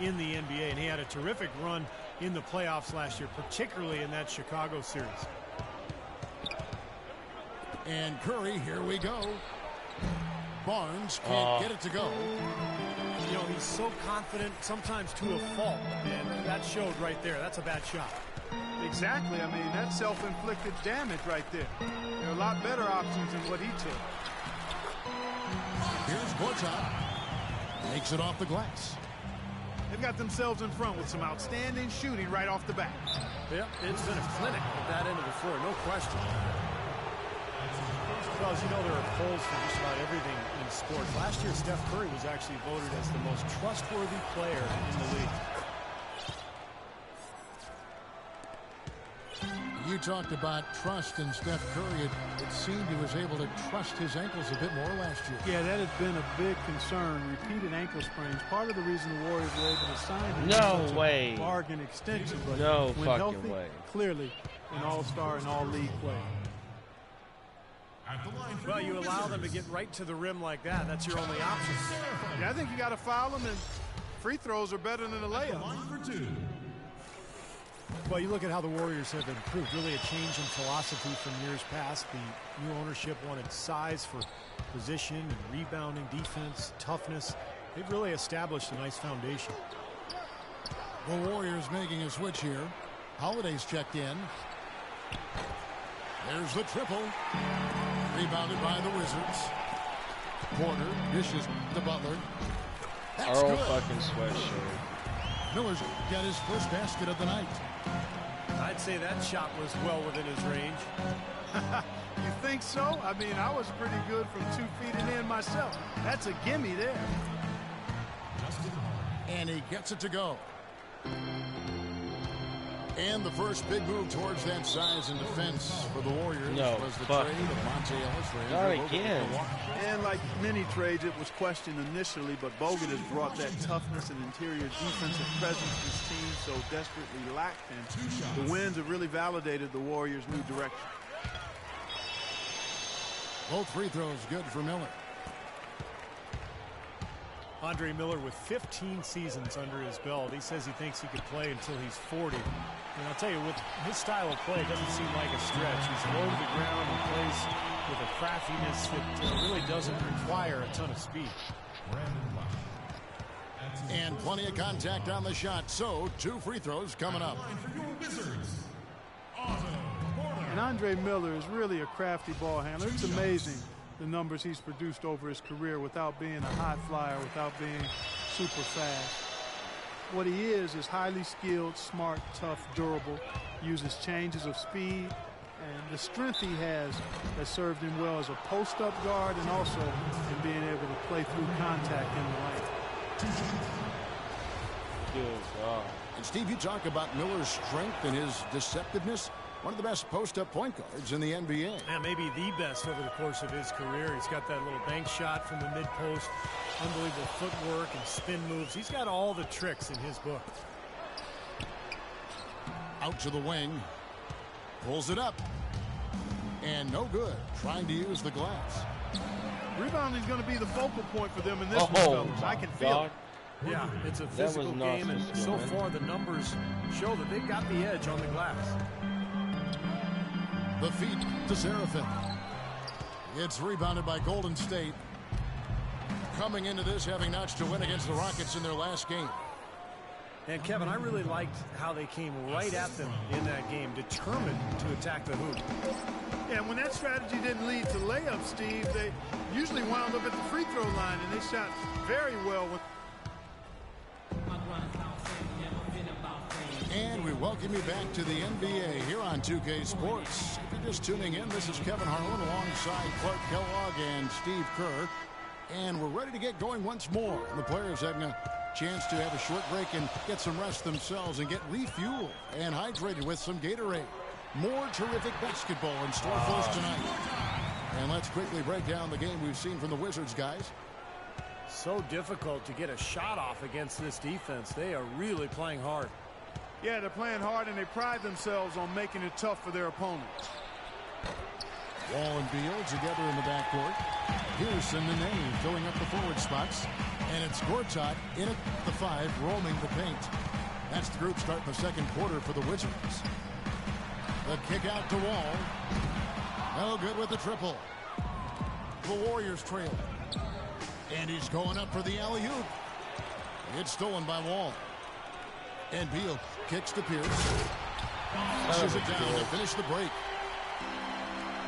in the NBA, and he had a terrific run in the playoffs last year, particularly in that Chicago series. And Curry, here we go. Barnes can't get it to go. You know, he's so confident, sometimes to a fault, and that showed right there. That's a bad shot. Exactly. I mean, that's self-inflicted damage right there. There are a lot better options than what he took. Here's Gortat. Makes it off the glass. They've got themselves in front with some outstanding shooting right off the bat. Yeah, it's been a clinic at that end of the floor, no question. Well, as you know, there are polls for just about everything in sports. Last year, Steph Curry was actually voted as the most trustworthy player in the league. You talked about trust in Steph Curry. It seemed he was able to trust his ankles a bit more last year. Yeah, that has been a big concern. Repeated ankle sprains. Part of the reason the Warriors were able to sign him. No way. Bargain extension. But No when fucking healthy, way. Clearly an all-star and all-league player. Well, you allow them to get right to the rim like that. That's your only option. Yeah, I think you got to foul them, and free throws are better than a layup. Well, you look at how the Warriors have improved. Really a change in philosophy from years past. The new ownership wanted size for position and rebounding, defense, toughness. They've really established a nice foundation. The Warriors making a switch here. Holiday's checked in. There's the triple. Rebounded by the Wizards. Porter dishes to Butler. That's Earl good. fucking sweatshirt. Miller's got his first basket of the night. I'd I'd say that shot was well within his range. You think so? I mean, I was pretty good from 2 feet and in myself. That's a gimme there. And he gets it to go. And the first big move towards that size and defense for the Warriors was the trade of Monte Ellis for Andrew Not again. And like many trades, it was questioned initially, but Bogut has brought that toughness and interior defensive presence this team so desperately lacked. And the wins have really validated the Warriors' new direction. Both free throws good for Miller. Andre Miller with 15 seasons under his belt. He says he thinks he could play until he's 40. And I'll tell you, with his style of play, it doesn't seem like a stretch. He's low to the ground and plays with a craftiness that really doesn't require a ton of speed. And plenty of contact on the shot. So 2 free throws coming up. And Andre Miller is really a crafty ball handler. It's amazing the numbers he's produced over his career without being a high flyer, without being super fast. What he is highly skilled, smart, tough, durable, uses changes of speed, and the strength he has served him well as a post-up guard and also in being able to play through contact in the lane. Good God. And Steve, you talk about Miller's strength and his deceptiveness. One of the best post-up point guards in the NBA. Yeah, maybe the best over the course of his career. He's got that little bank shot from the mid-post, unbelievable footwork and spin moves. He's got all the tricks in his book. Out to the wing. Pulls it up. And no good. Trying to use the glass. Rebounding is going to be the focal point for them in this one, fellas. I can feel it. Yeah, it's a physical game, and so far the numbers show that they've got the edge on the glass. The feed to Seraphin. It's rebounded by Golden State. Coming into this, having notched a win against the Rockets in their last game. And Kevin, I really liked how they came right at them in that game, determined to attack the hoop. Yeah, when that strategy didn't lead to layups, Steve, they usually wound up at the free throw line, and they shot very well with. And we welcome you back to the NBA here on 2K Sports. If you're just tuning in, this is Kevin Harlan alongside Clark Kellogg and Steve Kerr. And we're ready to get going once more. The players having a chance to have a short break and get some rest themselves and get refueled and hydrated with some Gatorade. More terrific basketball in store for us tonight. And let's quickly break down the game we've seen from the Wizards, guys. So difficult to get a shot off against this defense. They are really playing hard. Yeah, they're playing hard, and they pride themselves on making it tough for their opponents. Wall and Beal together in the backcourt. Pearson and Nene filling up the forward spots. And it's Gortat in at the 5, roaming the paint. That's the group starting the second quarter for the Wizards. The kick out to Wall. No good with the triple. The Warriors trail. And he's going up for the alley-oop. It's stolen by Wall. And Beal kicks to Pierce. Pushes it down to finish the break.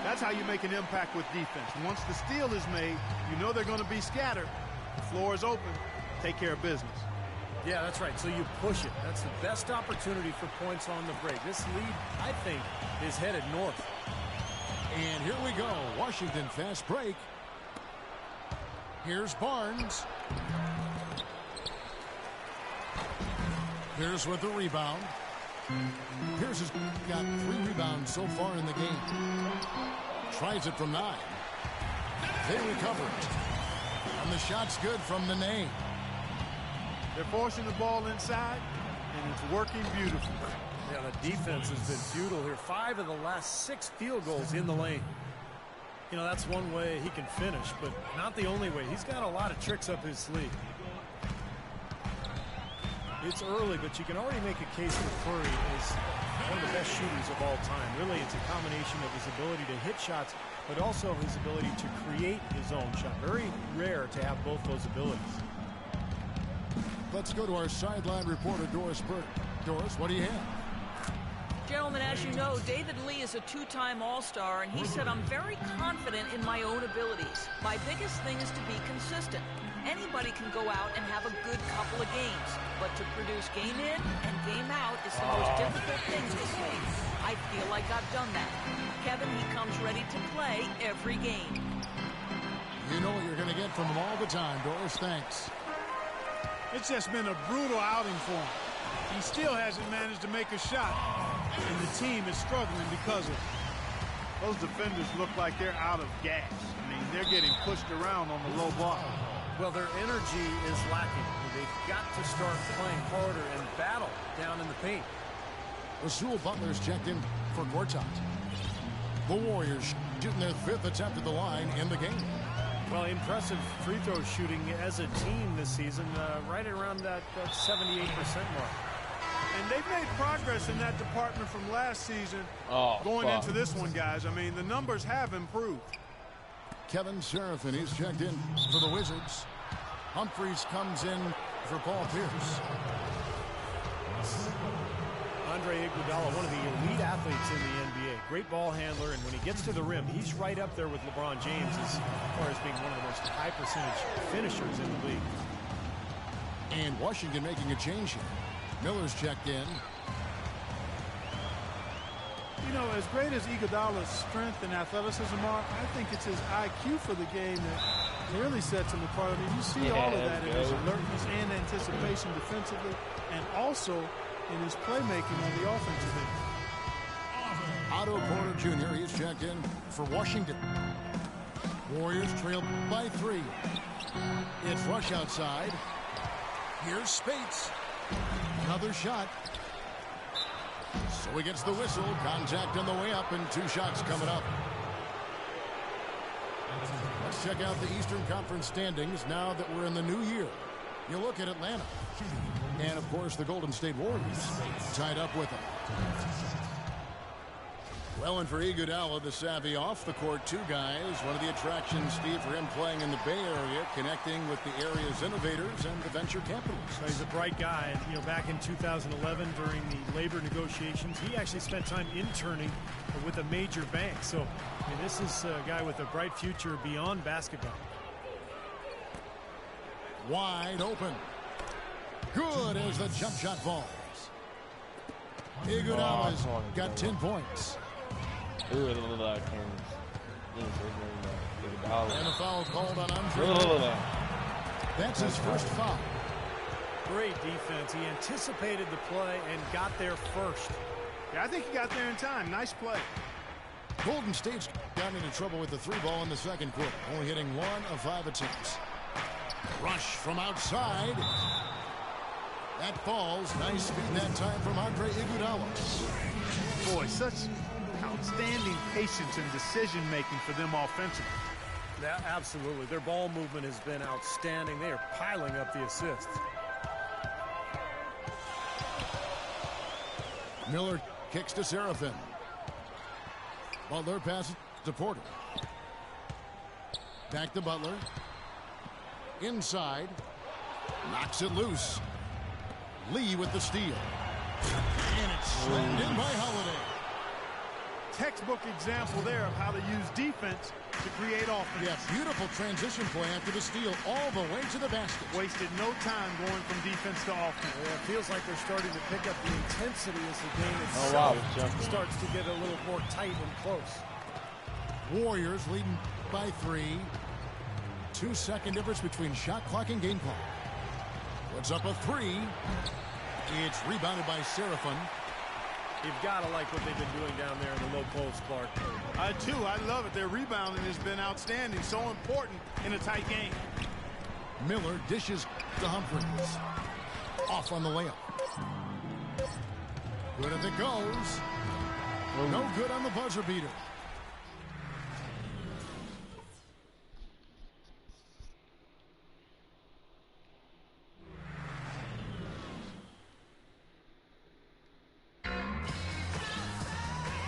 That's how you make an impact with defense. Once the steal is made, you know they're going to be scattered. The floor is open. Take care of business. Yeah, that's right. So you push it. That's the best opportunity for points on the break. This lead, I think, is headed north. And here we go. Washington fast break. Here's Barnes. Pierce with the rebound. Pierce has got 3 rebounds so far in the game. Tries it from 9. They recover it. And the shot's good from Nene. They're forcing the ball inside, and it's working beautifully. Yeah, the defense has been futile here. 5 of the last 6 field goals in the lane. You know, that's one way he can finish, but not the only way. He's got a lot of tricks up his sleeve. It's early, but you can already make a case for Curry as one of the best shooters of all time. Really, it's a combination of his ability to hit shots, but also his ability to create his own shot. Very rare to have both those abilities. Let's go to our sideline reporter, Doris Burke. Doris, what do you have? Gentlemen, as you know, David Lee is a two-time All-Star, and he said, "I'm very confident in my own abilities. My biggest thing is to be consistent. Anybody can go out and have a good couple of games, but to produce game in and game out is the most difficult thing this week. I feel like I've done that." Kevin, he comes ready to play every game. You know what you're going to get from him all the time, Doris. Thanks. It's just been a brutal outing for him. He still hasn't managed to make a shot, and the team is struggling because of it. Those defenders look like they're out of gas. I mean, they're getting pushed around on the low block. Well, their energy is lacking. They've got to start playing harder and battle down in the paint. Rasul Butler's checked in for Gortat. The Warriors shooting their 5th attempt at the line in the game. Well, impressive free throw shooting as a team this season, right around that 78% mark. And they've made progress in that department from last season going into this one, guys. I mean, the numbers have improved. Kevin Seraphin, he's checked in for the Wizards. Humphries comes in for Paul Pierce. Andre Iguodala, one of the elite athletes in the NBA. Great ball handler, and when he gets to the rim, he's right up there with LeBron James as far as being one of the most high percentage finishers in the league. And Washington making a change here. Miller's checked in. You know, as great as Iguodala's strength and athleticism are, I think it's his IQ for the game that really sets him apart. I mean, you see all of that in his alertness and anticipation defensively, and also in his playmaking on the offensive end. Otto Porter Jr., he's checked in for Washington. Warriors trail by 3. It's Rush outside. Here's Spates. Another shot. So he gets the whistle. Contact on the way up, and 2 shots coming up. Let's check out the Eastern Conference standings now that we're in the new year. You look at Atlanta. And, of course, the Golden State Warriors tied up with them. Well, and for Iguodala, the savvy off-the-court 2 guys. One of the attractions, Steve, for him playing in the Bay Area, connecting with the area's innovators and the venture capitalists. So he's a bright guy. And, you know, back in 2011 during the labor negotiations, he actually spent time interning with a major bank. So, I mean, this is a guy with a bright future beyond basketball. Wide open. Good as the jump shot falls. Iguodala's got 10 points. Ooh, And a foul called on Andre. That's his first foul. Great defense. He anticipated the play and got there first. Yeah, I think he got there in time. Nice play. Golden State's got into trouble with the 3 ball in the second quarter, only hitting 1 of 5 attempts. Rush from outside. That falls. Nice feed that time from Andre Iguodala. Boy, such outstanding patience and decision-making for them offensively. Yeah, absolutely. Their ball movement has been outstanding. They are piling up the assists. Miller kicks to Seraphin. Butler passes to Porter. Back to Butler. Inside. Knocks it loose. Lee with the steal. And it's slammed in by Holiday. Textbook example there of how to use defense to create offense. Yeah, beautiful transition play after the steal all the way to the basket. Wasted no time going from defense to offense. Yeah, it feels like they're starting to pick up the intensity as the game itself starts to get a little more tight and close. Warriors leading by 3. 2-second difference between shot clock and game clock. Puts up a 3. It's rebounded by Seraphin. You've got to like what they've been doing down there in the low post, Clark. I do. I love it. Their rebounding has been outstanding. So important in a tight game. Miller dishes to Humphries. Off on the layup. Good as it goes. No good on the buzzer beater.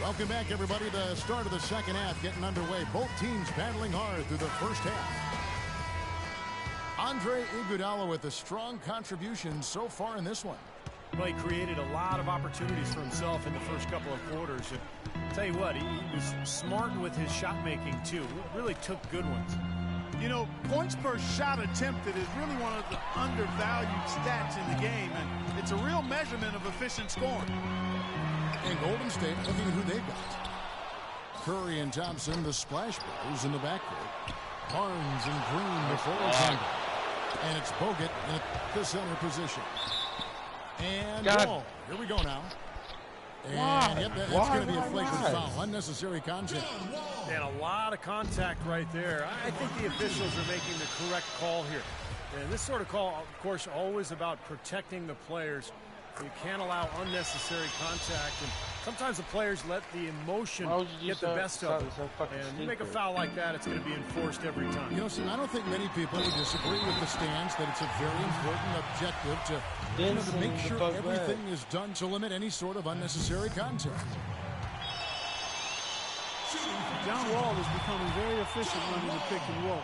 Welcome back, everybody. The start of the second half getting underway. Both teams battling hard through the first half. Andre Iguodala with a strong contribution so far in this one. Well, he created a lot of opportunities for himself in the first couple of quarters. And I'll tell you what, he was smart with his shot making too. Really took good ones. You know, points per shot attempted is really one of the undervalued stats in the game, and it's a real measurement of efficient scoring. And Golden State looking at who they've got. Curry and Thompson, the splash brothers in the backcourt. Barnes and Green before the tangle. And it's Bogut in the center position. And Wall. Here we go now. And yep, that's going to be a flagrant foul. Unnecessary contact. And a lot of contact right there. I think the officials are making the correct call here. And this sort of call, of course, always about protecting the players. You can't allow unnecessary contact. And sometimes the players let the emotion get the best of them. And you make a foul like that, it's going to be enforced every time. You know, I don't think many people would disagree with the stance that it's a very important objective to make sure everything is done to limit any sort of unnecessary contact. John Wall is becoming very efficient running the pick and roll.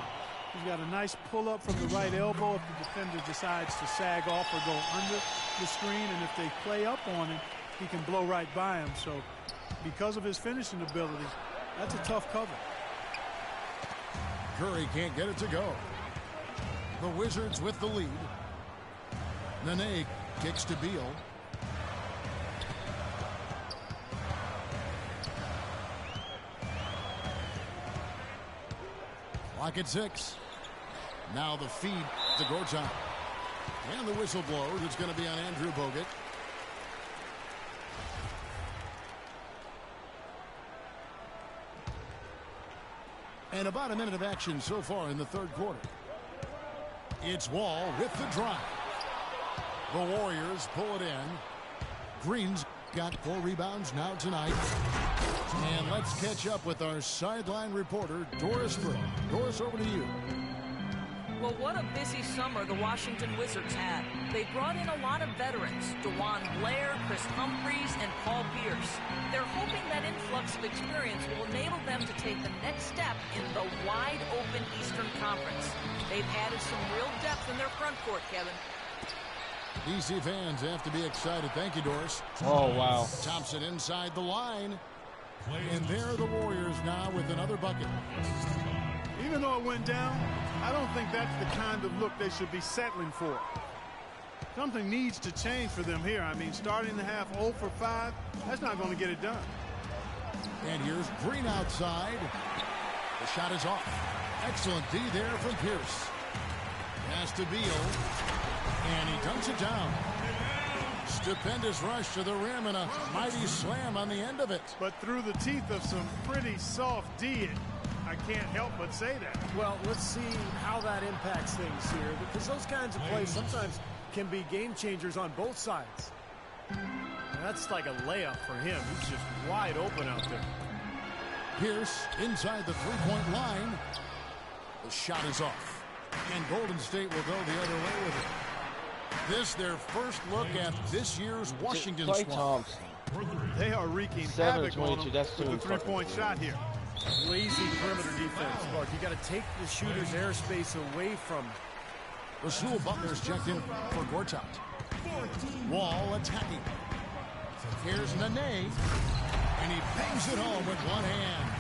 He's got a nice pull-up from the right elbow if the defender decides to sag off or go under the screen, and if they play up on him, he can blow right by him. So because of his finishing ability, that's a tough cover. Curry can't get it to go. The Wizards with the lead. Nene kicks to Beal. Clock at 6. Now the feed to Gortat. And the whistle blows. It's going to be on Andrew Bogut. And about a minute of action so far in the third quarter. It's Wall with the drive. The Warriors pull it in. Green's got 4 rebounds now tonight. And let's catch up with our sideline reporter, Doris Burke. Doris, over to you. Well, what a busy summer the Washington Wizards had. They brought in a lot of veterans, DeJuan Blair, Chris Humphries, and Paul Pierce. They're hoping that influx of experience will enable them to take the next step in the wide-open Eastern Conference. They've added some real depth in their front court, Kevin. DC fans have to be excited. Thank you, Doris. Oh, wow. Thompson inside the line. And there are the Warriors now with another bucket. Even though it went down, I don't think that's the kind of look they should be settling for. Something needs to change for them here. I mean, starting the half 0 for 5, that's not going to get it done. And here's Green outside. The shot is off. Excellent D there from Pierce. Pass to Beal. And he dunks it down. Stupendous rush to the rim and a mighty slam on the end of it. But through the teeth of some pretty soft D, I can't help but say that. Well, let's see how that impacts things here, because those kinds of plays sometimes can be game changers on both sides. And that's like a layup for him. He's just wide open out there. Pierce inside the three-point line. The shot is off. And Golden State will go the other way with it. This their first look at this year's Washington Klay squad. Thompson. They are wreaking havoc on them that's with the three-point shot here. Lazy perimeter defense, Clark. You got to take the shooter's airspace away from him. Rasul Butler's checked in for Gortat. Wall attacking. Here's Nene. And he bangs it home with one hand.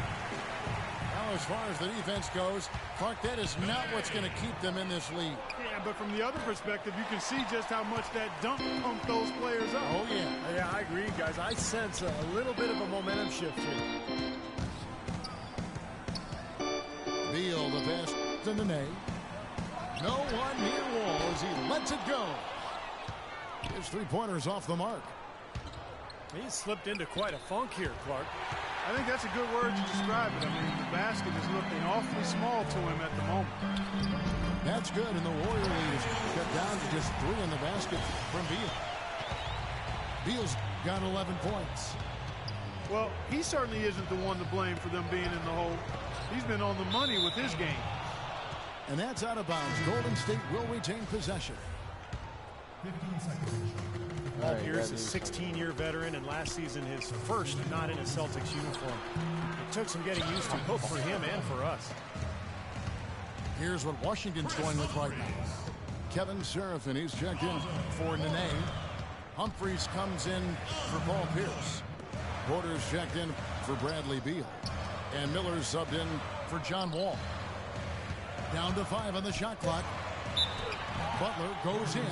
Now, as far as the defense goes, Clark, that is not what's going to keep them in this league. Yeah, but from the other perspective, you can see just how much that dunk pumped those players up. Oh, yeah. Yeah, I agree, guys. I sense a little bit of a momentum shift here. Beal, the pass to Nene. No one near Wall as he lets it go. His three-pointers off the mark. He slipped into quite a funk here, Clark. I think that's a good word to describe it. I mean, the basket is looking awfully small to him at the moment. That's good, and the Warrior lead is cut down to just 3 in the basket from Beal. Beal's got 11 points. Well, he certainly isn't the one to blame for them being in the hole. He's been on the money with his game. And that's out of bounds. Golden State will retain possession. 15 seconds. Paul Pierce is a 16-year veteran, and last season his first not in a Celtics uniform. It took some getting used to, both for him and for us. Here's what Washington's going with right now. Kevin Seraphin, he's checked in for Nene. Humphreys comes in for Paul Pierce. Porter's checked in for Bradley Beal. And Miller's subbed in for John Wall. Down to 5 on the shot clock. Butler goes in.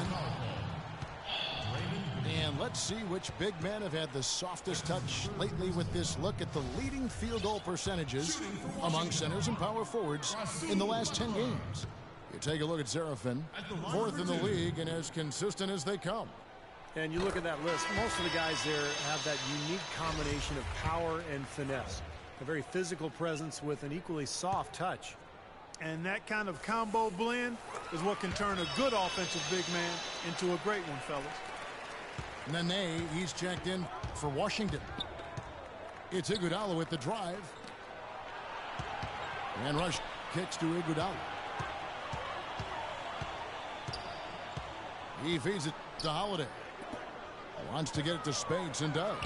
And let's see which big men have had the softest touch lately with this look at the leading field goal percentages among centers and power forwards in the last 10 games. You take a look at Serafin, 4th in the league and as consistent as they come. And you look at that list, most of the guys there have that unique combination of power and finesse. A very physical presence with an equally soft touch. And that kind of combo blend is what can turn a good offensive big man into a great one, fellas. Nene, he's checked in for Washington. It's Iguodala with the drive. And Rush kicks to Iguodala. He feeds it to Holiday. Wants to get it to Spades and does.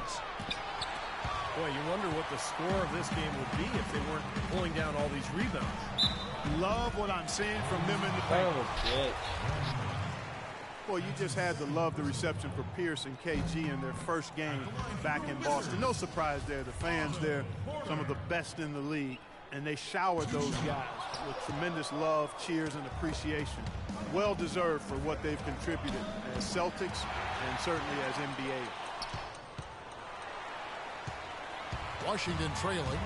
Boy, you wonder what the score of this game would be if they weren't pulling down all these rebounds. Love what I'm seeing from them in the paint. Boy, you just had to love the reception for Pierce and KG in their first game back in Boston. No surprise there. The fans there, some of the best in the league, and they showered those guys with tremendous love, cheers, and appreciation. Well deserved for what they've contributed as Celtics and certainly as NBA. Washington trailing.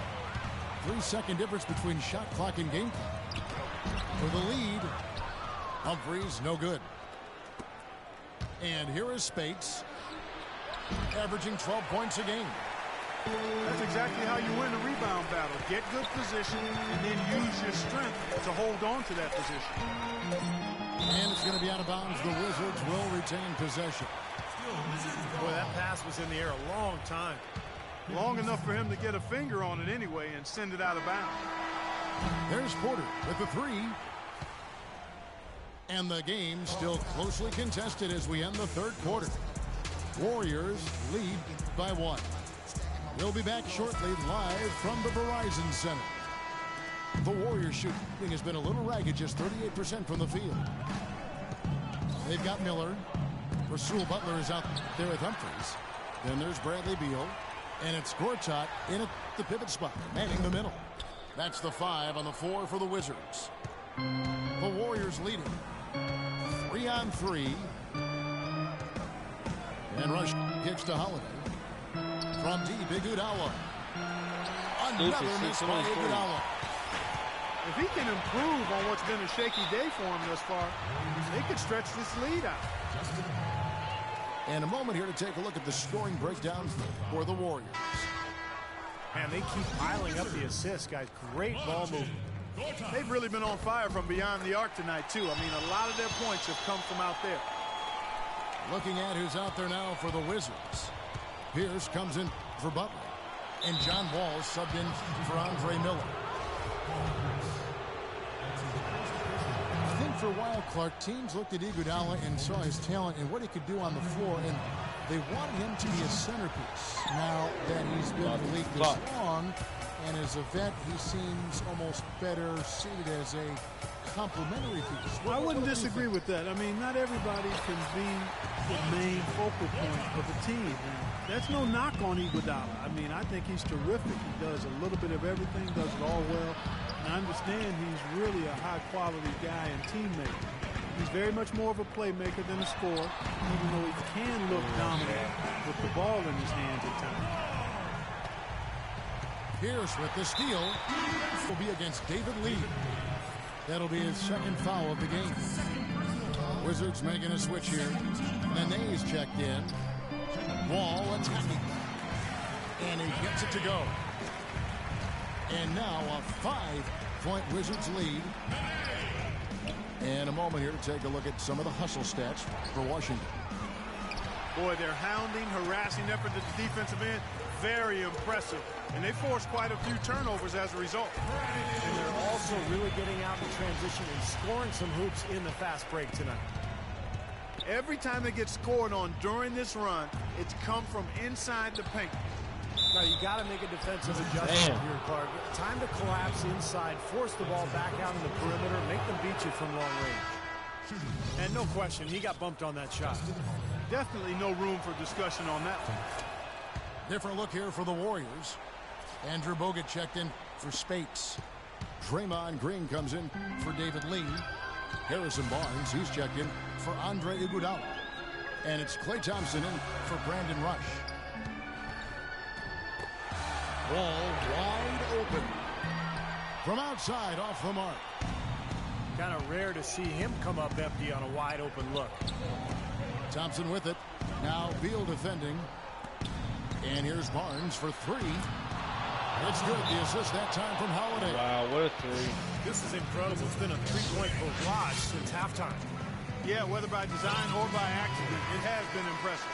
3-second difference between shot clock and game clock. For the lead, Humphreys no good. And here is Speights, averaging 12 points a game. That's exactly how you win a rebound battle. Get good position and then use your strength to hold on to that position. And it's going to be out of bounds. The Wizards will retain possession. Boy, that pass was in the air a long time. Long enough for him to get a finger on it anyway and send it out of bounds. There's Porter with the 3. And the game still closely contested as we end the third quarter. Warriors lead by 1. We'll be back shortly live from the Verizon Center. The Warriors shooting has been a little ragged, just 38% from the field. They've got Miller. Rasul Butler is out there with Humphreys. Then there's Bradley Beal. And it's Gortat in at the pivot spot, manning the middle. That's the 5 on the 4 for the Wizards. The Warriors leading. 3-on-3. And Rush kicks to Holiday. From deep, Iguodala. Another miss by Iguodala. If he can improve on what's been a shaky day for him thus far, they could stretch this lead out. And a moment here to take a look at the scoring breakdown for the Warriors. Man, they keep piling up the assists, guys. Great ball movement. They've really been on fire from beyond the arc tonight, too. I mean, a lot of their points have come from out there. Looking at who's out there now for the Wizards. Pierce comes in for Butler. And John Wall subbed in for Andre Miller. I think for a while, Clark, teams looked at Iguodala and saw his talent and what he could do on the floor, and they wanted him to be a centerpiece. Now that he's been in the league this long, and as a vet, he seems almost better suited as a complementary piece. I wouldn't disagree with that. I mean, not everybody can be the main focal point of the team. And that's no knock on Iguodala. I mean, I think he's terrific. He does a little bit of everything, does it all well. And I understand he's really a high-quality guy and teammate. He's very much more of a playmaker than a scorer, even though he can look dominant with the ball in his hands at times. Pierce with the steal will be against David Lee. That'll be his second foul of the game. Wizards making a switch here. Nene's checked in. Wall attacking. And he gets it to go. And now a 5-point Wizards lead. And a moment here to take a look at some of the hustle stats for Washington. Boy, their hounding, harassing effort at the defensive end, very impressive. And they forced quite a few turnovers as a result. And they're also really getting out in transition and scoring some hoops in the fast break tonight. Every time they get scored on during this run, it's come from inside the paint. Now, you got to make a defensive adjustment here, Clark. Time to collapse inside, force the ball back out in the perimeter, make them beat you from long range. And no question, he got bumped on that shot. Definitely no room for discussion on that one. Different look here for the Warriors. Andrew Bogut checked in for Spates. Draymond Green comes in for David Lee. Harrison Barnes, he's checked in for Andre Iguodala. And it's Klay Thompson in for Brandon Rush. Ball wide open. From outside, off the mark. Kind of rare to see him come up empty on a wide open look. Thompson with it. Now Beal defending. And here's Barnes for three. It's good. The assist that time from Holiday. Wow, what a three. This is incredible. It's been a three-point barrage since halftime. Yeah, whether by design or by accident, it has been impressive.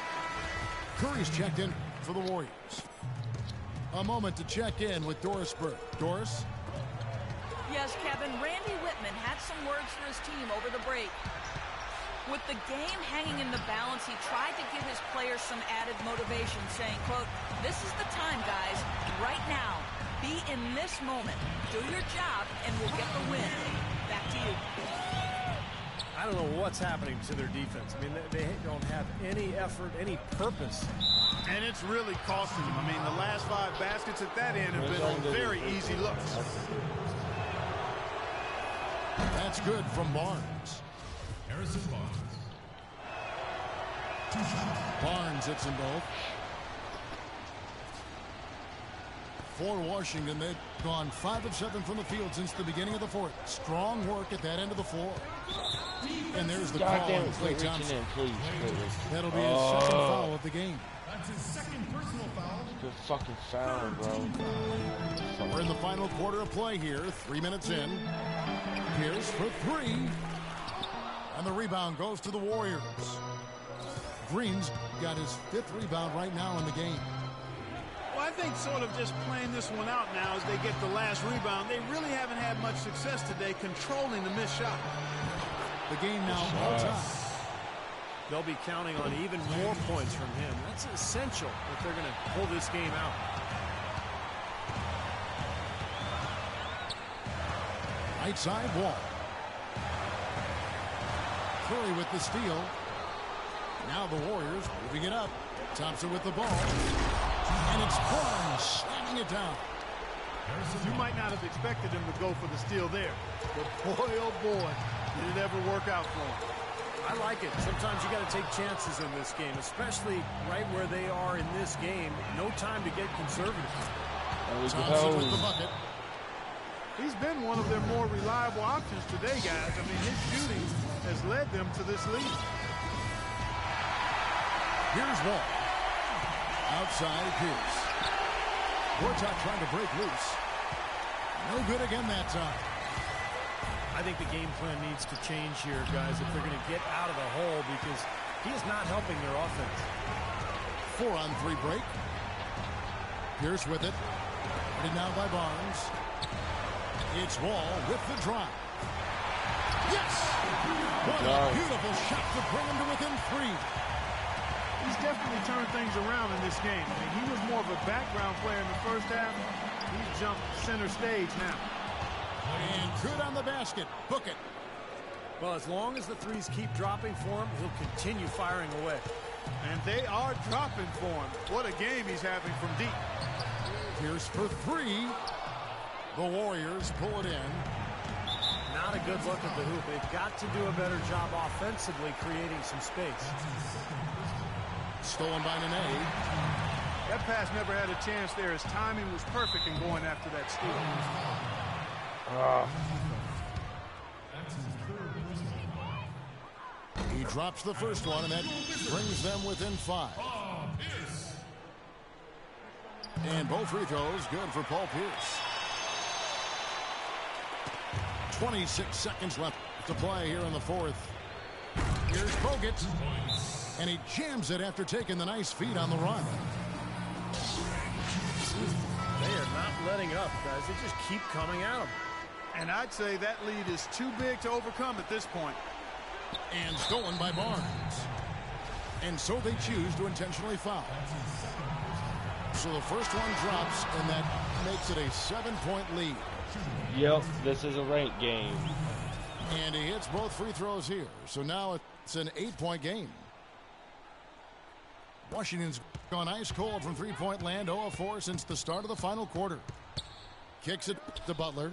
Curry's checked in for the Warriors. A moment to check in with Doris Burke. Doris? Yes, Kevin, Randy Whitman had some words for his team over the break. With the game hanging in the balance, he tried to give his players some added motivation, saying, quote, "This is the time, guys. Right now. Be in this moment. Do your job, and we'll get the win." Back to you. I don't know what's happening to their defense. I mean, they don't have any effort, any purpose. And it's really costing them. I mean, the last 5 baskets at that end have been on very easy looks. That's good from Barnes. Harrison Barnes. Barnes hits them both. For Washington, they've gone 5 of 7 from the field since the beginning of the fourth. Strong work at that end of the floor. And there's the call on Klay Thompson. That'll be his second foul of the game. That's his second personal foul. Good fucking foul, bro. We're in the final quarter of play here. 3 minutes in. Pierce for 3. And the rebound goes to the Warriors. Green's got his 5th rebound right now in the game. Well, I think sort of just playing this one out now as they get the last rebound. They really haven't had much success today controlling the missed shot. The game now all time. They'll be counting on even more points from him. That's essential if they're going to pull this game out. Right side wall. Curry with the steal. Now the Warriors moving it up. Thompson with the ball. And it's Barnes slamming it down. You might not have expected him to go for the steal there. But boy, oh boy, did it ever work out for him. I like it. Sometimes you got to take chances in this game, especially right where they are in this game. No time to get conservative. Thompson with the bucket. He's been one of their more reliable options today, guys. I mean, his shooting has led them to this lead. Here's Wall. Outside Pierce. Wartock trying to break loose. No good again that time. I think the game plan needs to change here, guys, if they're going to get out of the hole, because he is not helping their offense. 4-on-3 break. Pierce with it. Headed now by Barnes. It's Wall with the drive. Yes! What a beautiful shot to bring him to within 3. He's definitely turned things around in this game. I mean, he was more of a background player in the first half. He's jumped center stage now. And good on the basket. Book it. Well, as long as the threes keep dropping for him, he'll continue firing away. And they are dropping for him. What a game he's having from deep. Pierce for 3. The Warriors pull it in. Not a good look at the hoop. They've got to do a better job offensively creating some space. Stolen by Nene. That pass never had a chance there. His timing was perfect in going after that steal. He drops the first one, and that brings them within 5. And both free throws good for Paul Pierce. 26 seconds left to play here in the fourth. Here's Bogut. And he jams it after taking the nice feed on the run. They are not letting up, guys. They just keep coming at him. And I'd say that lead is too big to overcome at this point. And stolen by Barnes. And so they choose to intentionally foul. So the first one drops, and that makes it a 7-point lead. Yep, this is a ranked game. And he hits both free throws here. So now it's an 8-point game. Washington's gone ice cold from three-point land, 0 of 4 since the start of the final quarter. Kicks it to Butler.